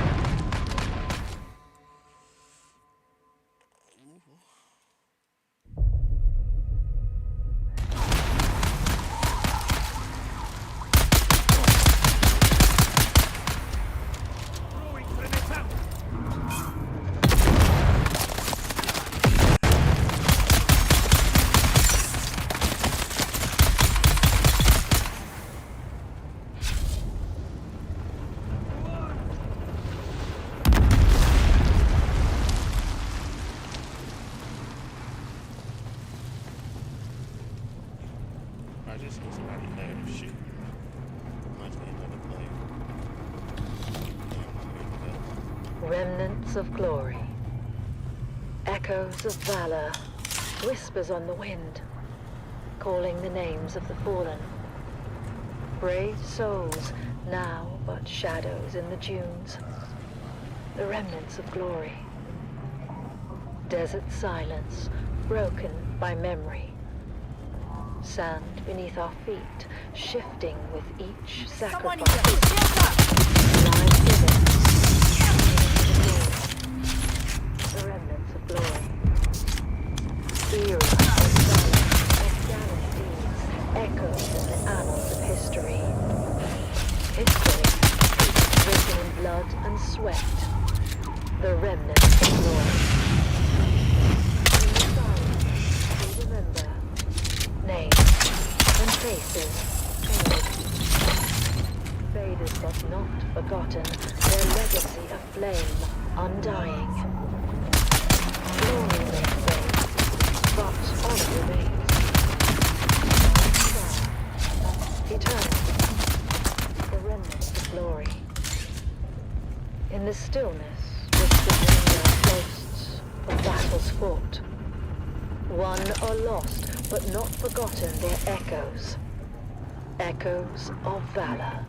I just see somebody there to shoot. Must be another player. Remnants of glory. Echoes of valor. Whispers on the wind. Calling the names of the fallen. Brave souls, now but shadows in the dunes. The remnants of glory. Desert silence, broken by memory. Sand beneath our feet, shifting with each sacrifice. Live given. The remnants of glory. Era of silence, of galaxies, echoes in the annals of history. History, written in blood and sweat. The remnants of glory. In the silence, we remember names and faces faded but not forgotten, their legacy a flame undying. Glory may fade, but honor remains. Eternal, the remnants of glory. In the stillness, whispers linger ghosts of battles fought. Won or lost, but not forgotten, their echoes. Echoes of valor.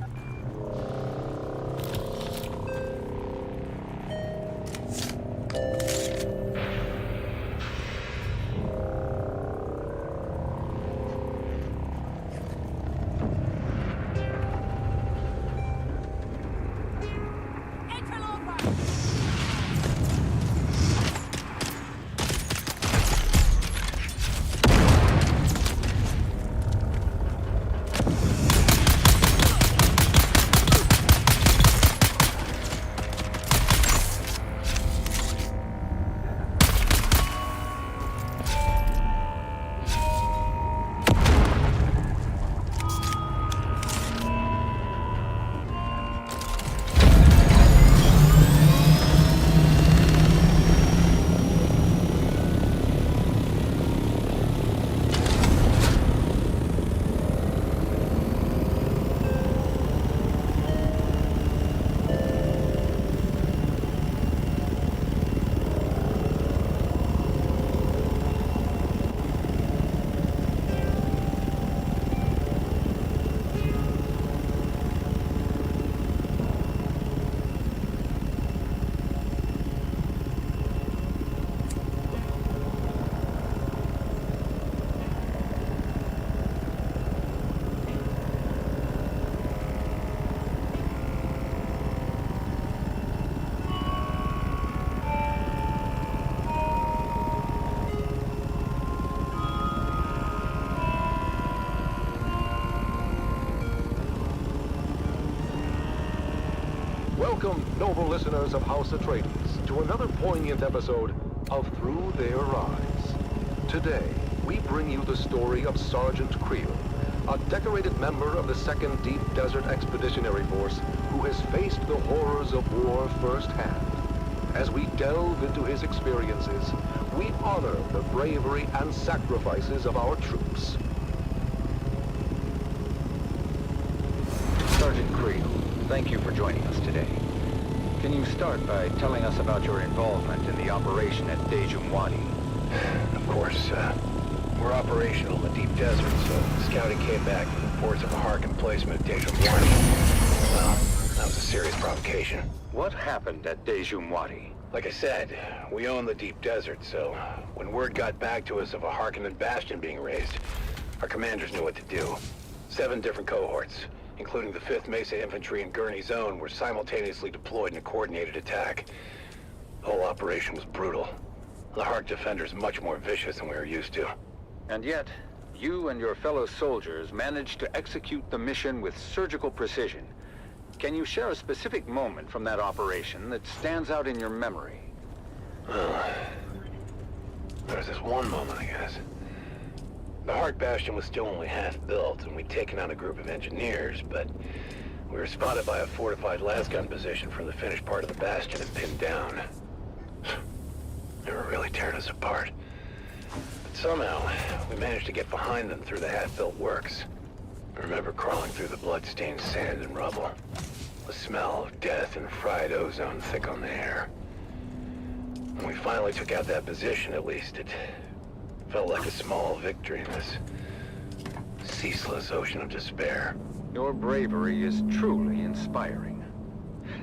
Welcome, noble listeners of House Atreides, to another poignant episode of Through Their Eyes. Today, we bring you the story of Sergeant Creel, a decorated member of the 2nd Deep Desert Expeditionary Force who has faced the horrors of war firsthand. As we delve into his experiences, we honor the bravery and sacrifices of our troops. Sergeant Creel, thank you for joining us today. Can you start by telling us about your involvement in the operation at Dejum Wadi? Of course, we're operational in the deep desert, so scouting came back with reports of a Harkonnen placement at Dejum Wadi. Well, that was a serious provocation. What happened at Dejum Wadi? Like I said, we own the deep desert, so when word got back to us of a Harkonnen bastion being raised, our commanders knew what to do. 7 different cohorts, including the 5th Mesa Infantry and Gurney Zone, were simultaneously deployed in a coordinated attack. The whole operation was brutal. The Hark defenders much more vicious than we were used to. And yet, you and your fellow soldiers managed to execute the mission with surgical precision. Can you share a specific moment from that operation that stands out in your memory? Well, there was this one moment, I guess. The Hark Bastion was still only half built, and we'd taken out a group of engineers, but we were spotted by a fortified lasgun position from the finished part of the bastion and pinned down. They were really tearing us apart. But somehow, we managed to get behind them through the half-built works. I remember crawling through the blood-stained sand and rubble. The smell of death and fried ozone thick on the air. When we finally took out that position, at least, it felt like a small victory in this ceaseless ocean of despair. Your bravery is truly inspiring.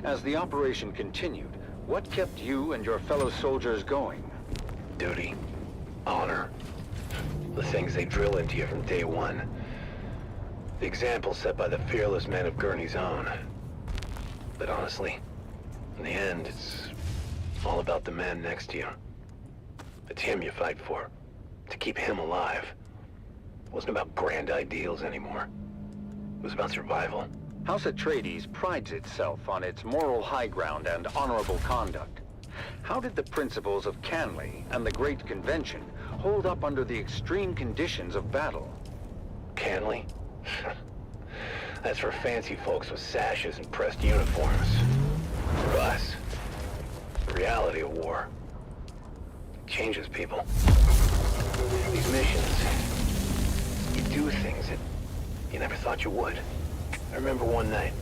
As the operation continued, what kept you and your fellow soldiers going? Duty, honor, the things they drill into you from day one. The example set by the fearless men of Gurney's Own. But honestly, in the end, it's all about the man next to you. It's him you fight for, to keep him alive. It wasn't about grand ideals anymore. It was about survival. House Atreides prides itself on its moral high ground and honorable conduct. How did the principles of Canley and the Great Convention hold up under the extreme conditions of battle? Canley? That's for fancy folks with sashes and pressed uniforms. For us, the reality of war changes people. These missions, you do things that you never thought you would. I remember one night,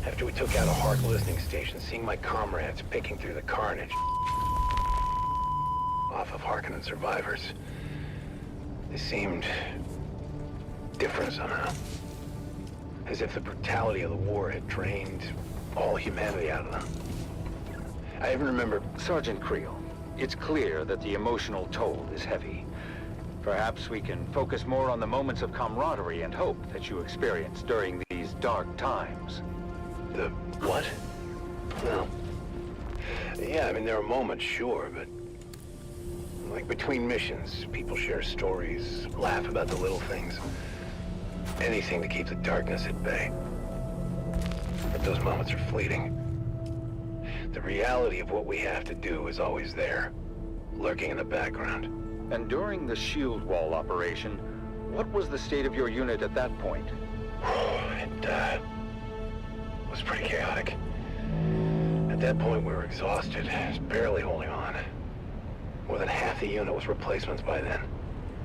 after we took out a Hark listening station, seeing my comrades picking through the carnage off of Harkonnen survivors. They seemed different somehow. As if the brutality of the war had drained all humanity out of them. I even remember... Sergeant Creel, it's clear that the emotional toll is heavy. Perhaps we can focus more on the moments of camaraderie and hope that you experienced during these dark times. The what? Well, yeah, I mean, there are moments, sure, but... like between missions, people share stories, laugh about the little things. Anything to keep the darkness at bay. But those moments are fleeting. The reality of what we have to do is always there, lurking in the background. And during the shield wall operation, what was the state of your unit at that point? It was pretty chaotic. At that point, we were exhausted, just barely holding on. More than half the unit was replacements by then.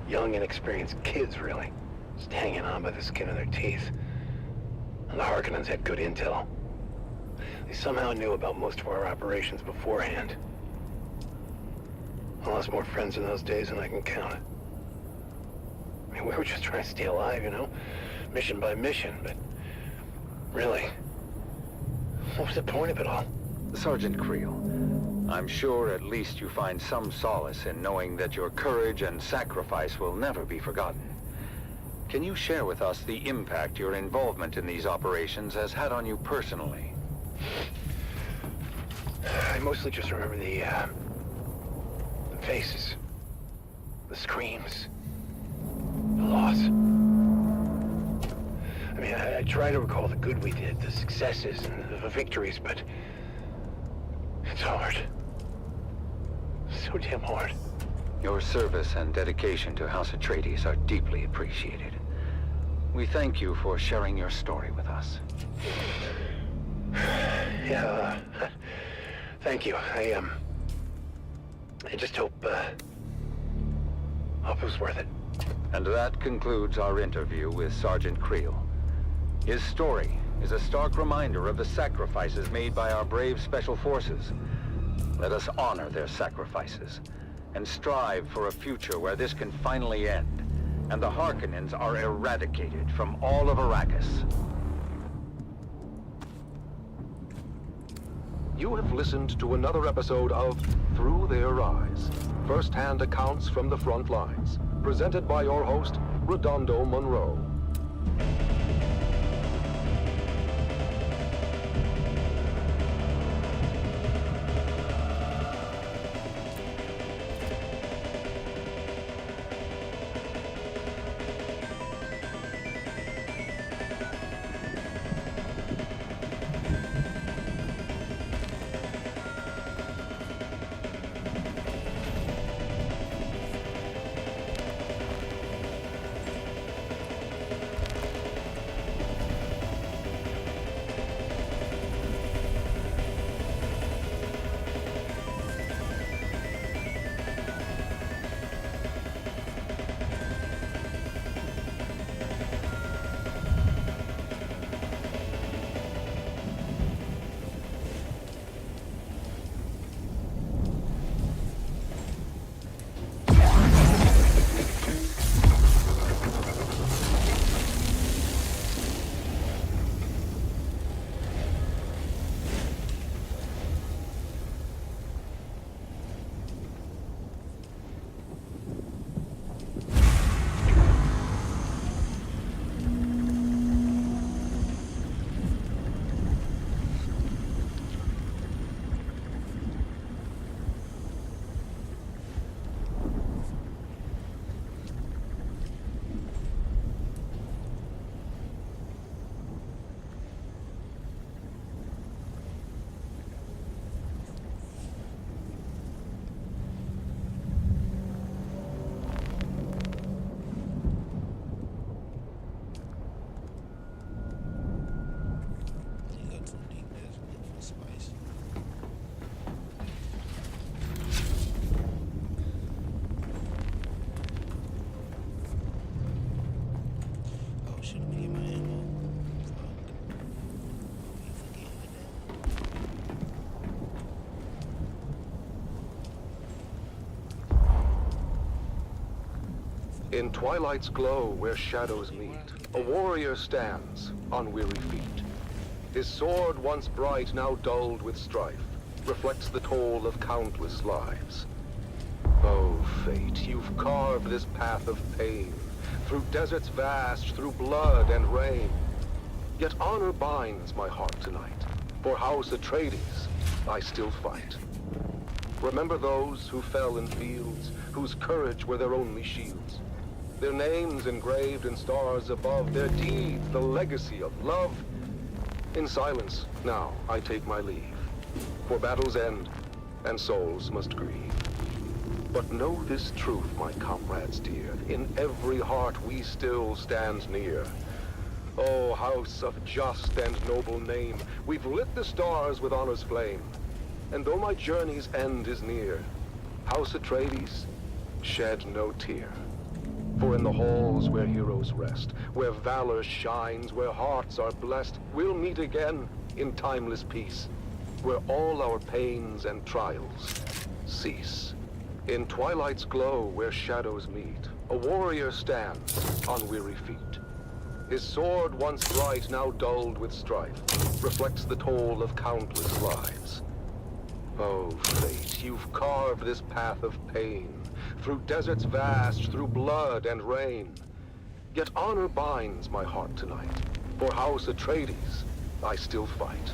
Young, inexperienced kids, really. Just hanging on by the skin of their teeth. And the Harkonnens had good intel. They somehow knew about most of our operations beforehand. I lost more friends in those days than I can count. I mean, we were just trying to stay alive, you know? Mission by mission, but... really... what was the point of it all? Sergeant Creel, I'm sure at least you find some solace in knowing that your courage and sacrifice will never be forgotten. Can you share with us the impact your involvement in these operations has had on you personally? I mostly just remember the faces, the screams, the loss. I mean, I try to recall the good we did, the successes and the victories, but it's hard. So damn hard. Your service and dedication to House Atreides are deeply appreciated. We thank you for sharing your story with us. Yeah, thank you. I just hope it was worth it. And that concludes our interview with Sergeant Creel. His story is a stark reminder of the sacrifices made by our brave special forces. Let us honor their sacrifices and strive for a future where this can finally end and the Harkonnens are eradicated from all of Arrakis. You have listened to another episode of Through Their Eyes, first-hand accounts from the front lines, presented by your host, Redondo Monroe. In twilight's glow where shadows meet, a warrior stands on weary feet. His sword, once bright, now dulled with strife, reflects the toll of countless lives. Oh, fate, you've carved this path of pain, through deserts vast, through blood and rain. Yet honor binds my heart tonight. For House Atreides, I still fight. Remember those who fell in fields, whose courage were their only shields. Their names engraved in stars above, their deeds the legacy of love. In silence, now I take my leave, for battles end, and souls must grieve. But know this truth, my comrades dear, in every heart we still stand near. Oh, house of just and noble name, we've lit the stars with honor's flame. And though my journey's end is near, House Atreides, shed no tear. For in the halls where heroes rest, where valor shines, where hearts are blessed, we'll meet again in timeless peace, where all our pains and trials cease. In twilight's glow where shadows meet, a warrior stands on weary feet. His sword, once bright, now dulled with strife, reflects the toll of countless lives. Oh, fate, you've carved this path of pain, through deserts vast, through blood and rain. Yet honor binds my heart tonight. For House Atreides, I still fight.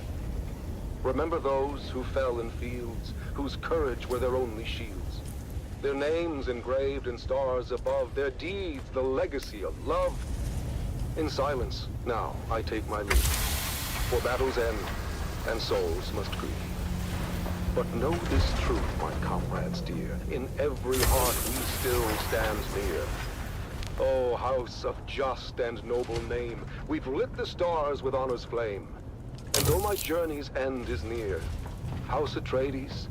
Remember those who fell in fields, whose courage were their only shields. Their names engraved in stars above, their deeds the legacy of love. In silence, now I take my leave, for battles end, and souls must grieve. But know this truth, my comrades dear, in every heart we still stand near. Oh, house of just and noble name, we've lit the stars with honor's flame. And though my journey's end is near, House Atreides,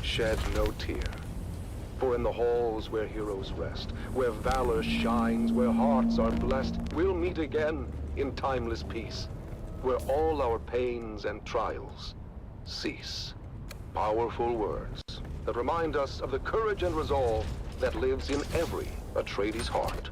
shed no tear. For in the halls where heroes rest, where valor shines, where hearts are blessed, we'll meet again in timeless peace, where all our pains and trials cease. Powerful words that remind us of the courage and resolve that lives in every Atreides heart.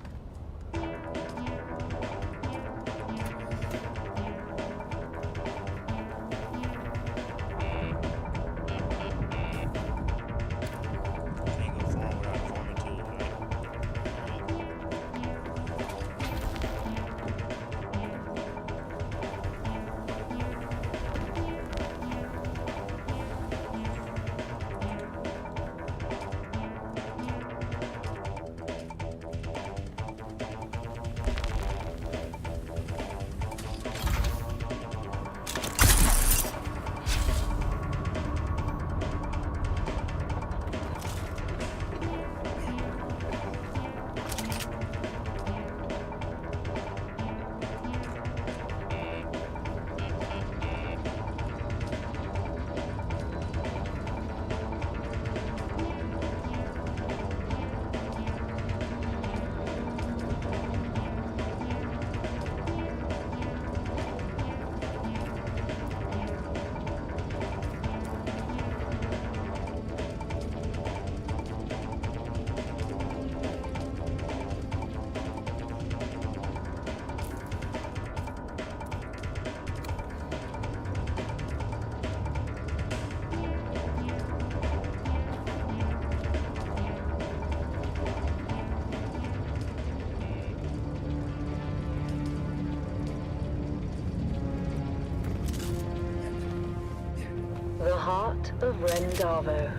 The heart of Rendavo.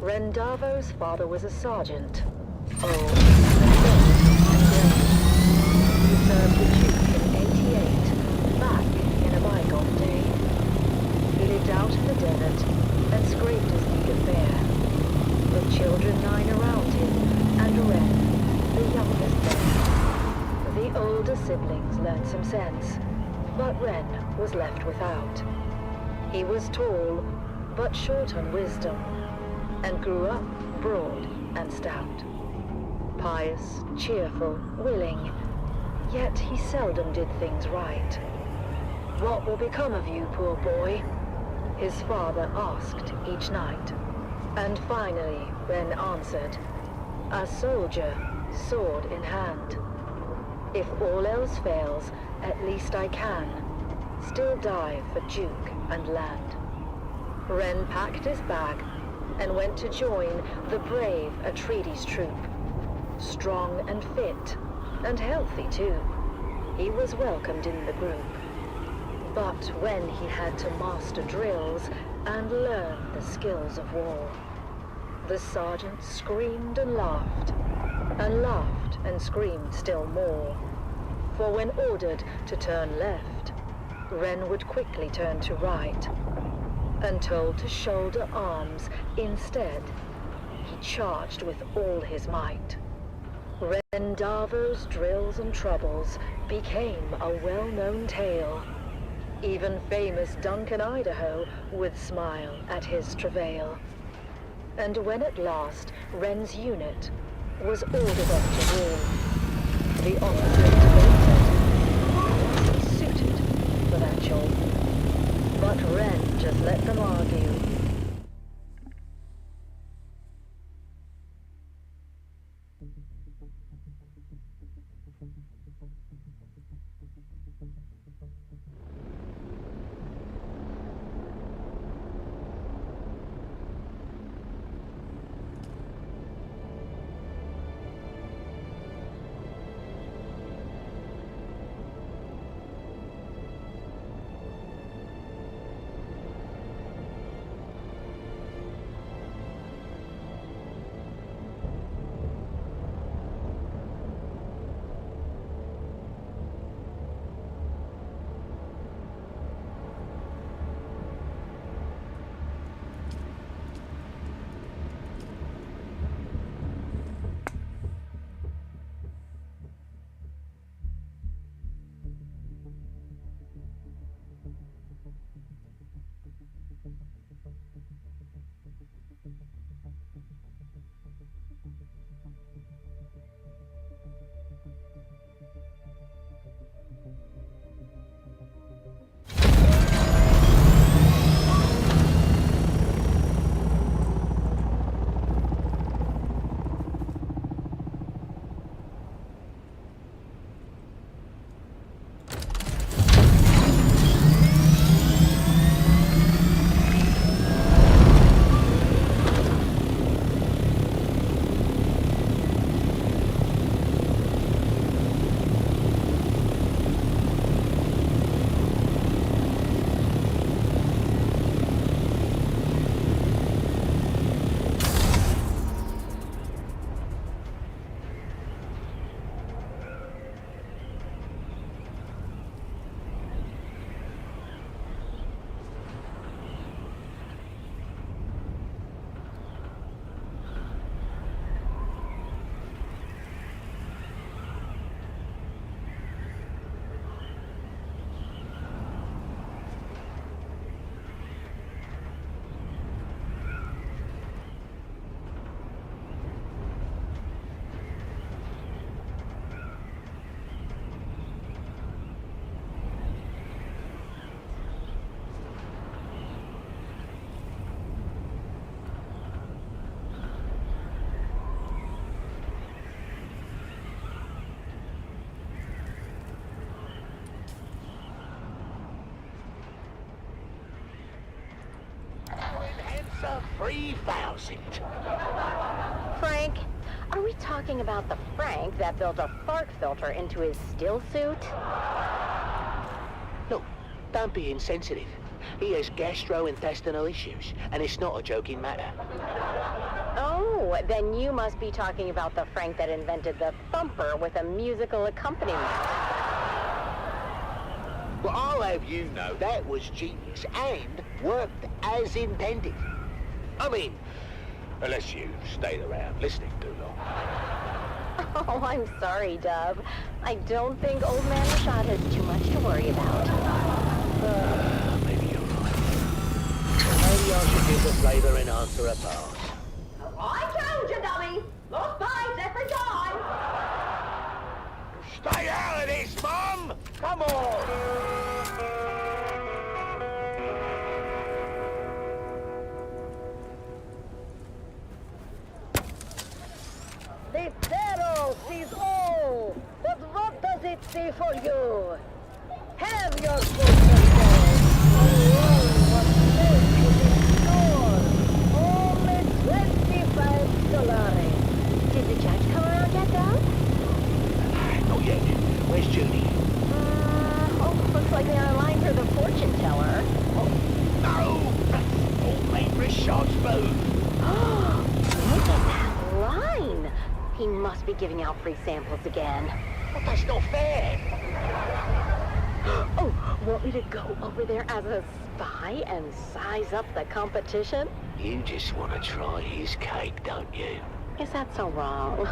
Rendavo's father was a sergeant, old and brave. He served the Duke in '88, back in a bygone day. He lived out in the desert and scraped his meat of fare, with children 9 around him, and Ren, the youngest there. The older siblings learned some sense, but Ren was left without. He was tall, but short on wisdom, and grew up broad and stout. Pious, cheerful, willing, yet he seldom did things right. "What will become of you, poor boy?" his father asked each night. And finally, Ren answered, "A soldier, sword in hand. If all else fails, at least I can still die for Duke and land. Ren packed his bag and went to join the brave Atreides troop. Strong and fit, and healthy too, he was welcomed in the group. But when he had to master drills and learn the skills of war, the sergeant screamed and laughed and screamed still more. For when ordered to turn left, Ren would quickly turn to right, and told to shoulder arms instead, he charged with all his might. Ren Darvo's drills and troubles became a well-known tale. Even famous Duncan Idaho would smile at his travail. And when at last Ren's unit was ordered off to war, the officer debated, was he suited for that job? But Ren just let them argue. Answer 3,000. Frank, are we talking about the Frank that built a fart filter into his still suit? Look, don't be insensitive. He has gastrointestinal issues, and it's not a joking matter. Oh, then you must be talking about the Frank that invented the thumper with a musical accompaniment. Well, I'll have you know that was genius and worked as intended. I mean, unless you stayed around listening too long. Oh, I'm sorry, Dub. I don't think Old Man Rashad has too much to worry about. Maybe you're right. Maybe I should give the flavor and answer a pass. I told you, dummy! Lost vibes every time! Stay out of this, Mum! Come on! Sincero, ready for you. Have your fortune told. Alone what fate is in store. Only 25 solari. Did the judge come around yet, Dal? Not yet. Where's Judy? Looks like they're in line for the fortune teller. No! That's old mate Richard's move. Look at that line. He must be giving out free samples again. Well, that's not fair. Oh, want me to go over there as a spy and size up the competition? You just want to try his cake, don't you? Is that so wrong?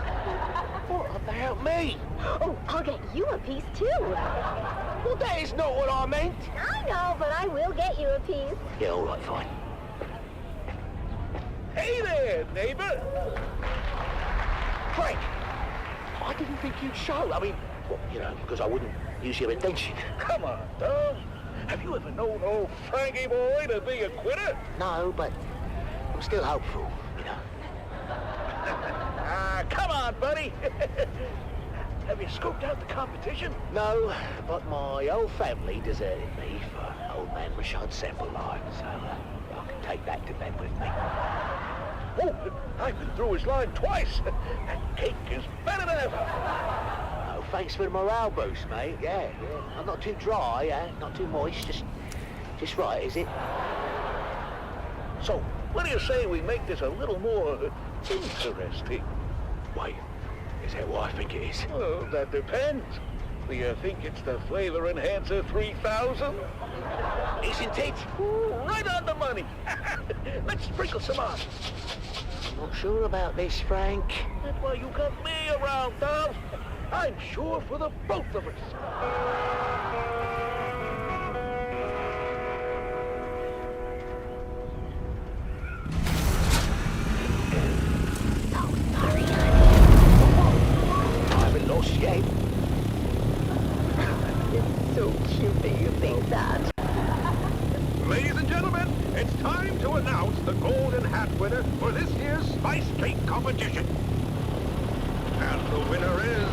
What about me? Oh, I'll get you a piece too. Well, that is not what I meant. I know, but I will get you a piece. Yeah, all right, fine. Hey there, neighbor. Frank, I didn't think you'd show. I mean, well, you know, because I wouldn't use your invention. Come on, Dom. Have you ever known old Frankie boy to be a quitter? No, but I'm still hopeful, you know. Come on, buddy. Have you scoped out the competition? No, but my old family deserted me for old man Richard's sample line, so I can take that to bed with me. Oh, I've been through his line twice. That cake is better than ever. Oh, thanks for the morale boost, mate. Yeah. I'm not too dry, not too moist, just right, is it? So, what do you say we make this a little more interesting? Wait, is that what I think it is? Well, that depends. Do you think it's the Flavor Enhancer 3000? Isn't it? Ooh, right on the money. Let's sprinkle some on. I'm not sure about this, Frank. That's why you got me around, Dom. I'm sure for the both of us. Lost yet. It's so cute that you think that. Ladies and gentlemen, it's time to announce the golden hat winner for this year's Spice Cake competition. And the winner is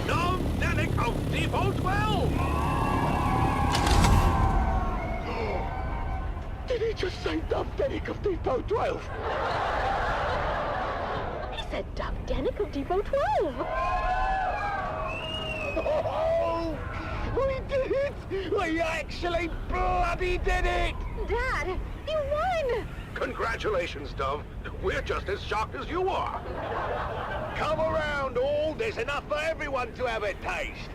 Dom Denick of Depot 12. Did he just say Dom Denick of Depot 12? He said Dom Denick of Depot 12. Oh, we did it! We actually bloody did it! Dad, you won! Congratulations, Dove. We're just as shocked as you are. Come around, all. There's enough for everyone to have a taste.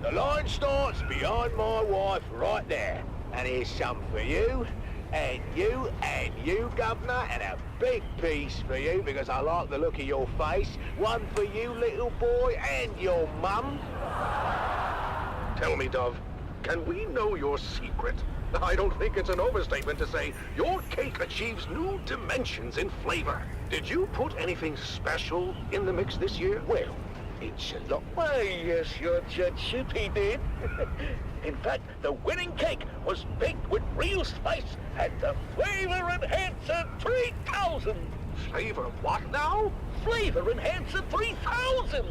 The line starts behind my wife right there. And here's some for you, and you, Governor, and a big piece for you because I like the look of your face. One for you, little boy, and your mum. Tell me, Dove, can we know your secret? I don't think it's an overstatement to say your cake achieves new dimensions in flavor. Did you put anything special in the mix this year? Well, it's a lot. Why, yes, your judgeship, he did. In fact, the winning cake was baked with real spice and the Flavor Enhancer 3000. Flavor what now? Flavor Enhancer 3000.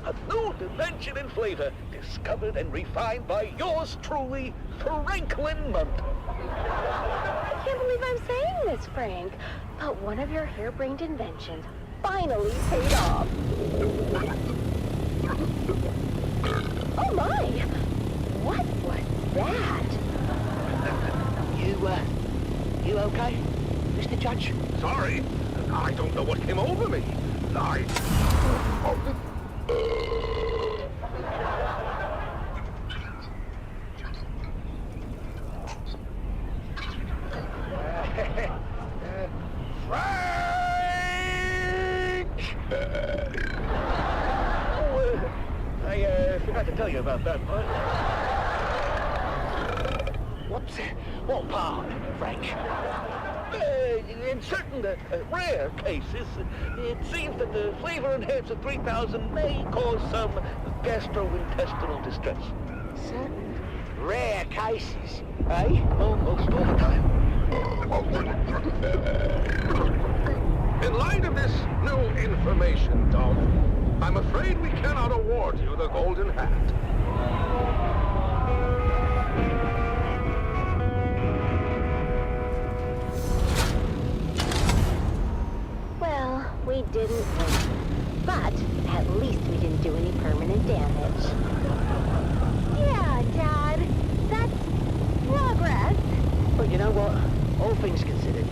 A new dimension in flavor, discovered and refined by yours truly, Franklin Munt. I can't believe I'm saying this, Frank, but one of your harebrained inventions finally paid off. Oh my! What was that? You okay, Mr. Judge? Sorry, I don't know what came over me. I forgot to tell you about that part. What part, Frank? In certain rare cases, it seems that the Flavor Enhancer 3000 may cause some gastrointestinal distress. Certain rare cases, eh? Almost all the time. In light of this new information, Dom, I'm afraid we cannot award you the Golden Hat. Well, we didn't win. But at least we didn't do any permanent damage. Yeah, Dad. That's progress. But you know what? All things considered,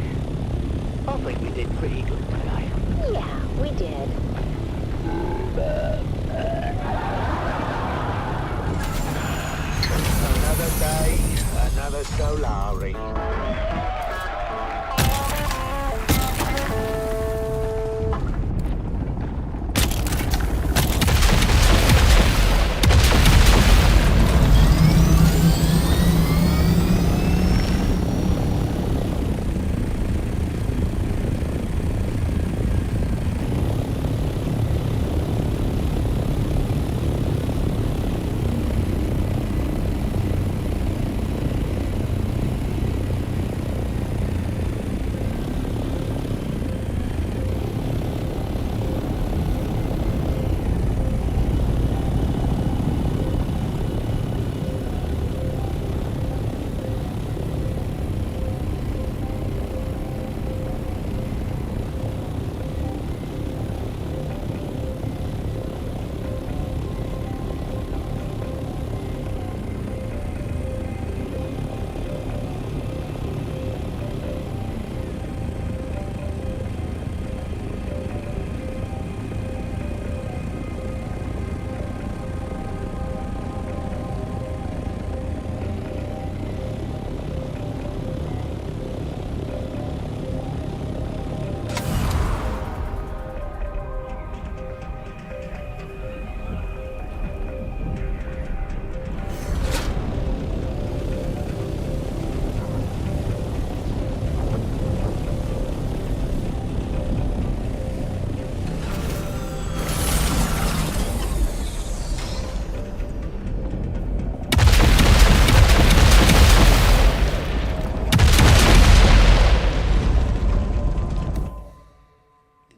I think we did pretty good today. Yeah, we did. Another day, another Solari.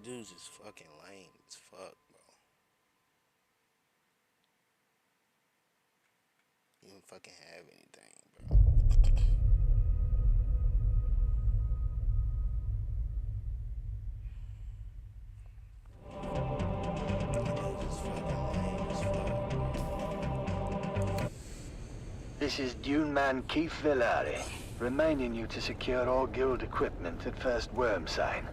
Dude's just fucking lame as fuck, bro. You don't fucking have anything, bro. This is Dune man Keith Villari, reminding you to secure all guild equipment at first worm sign.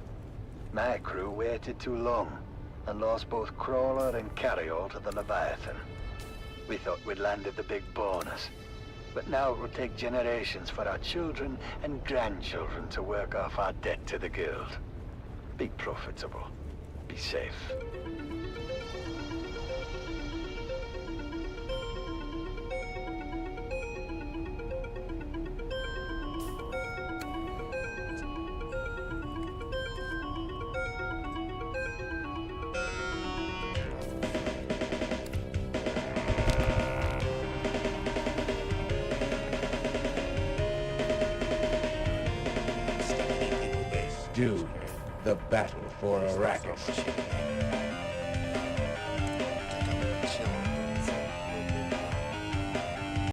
My crew waited too long and lost both crawler and carryall to the Leviathan. We thought we'd landed the big bonus, but now it will take generations for our children and grandchildren to work off our debt to the guild. Be profitable. Be safe. Dune, the battle for Arrakis. Chilling.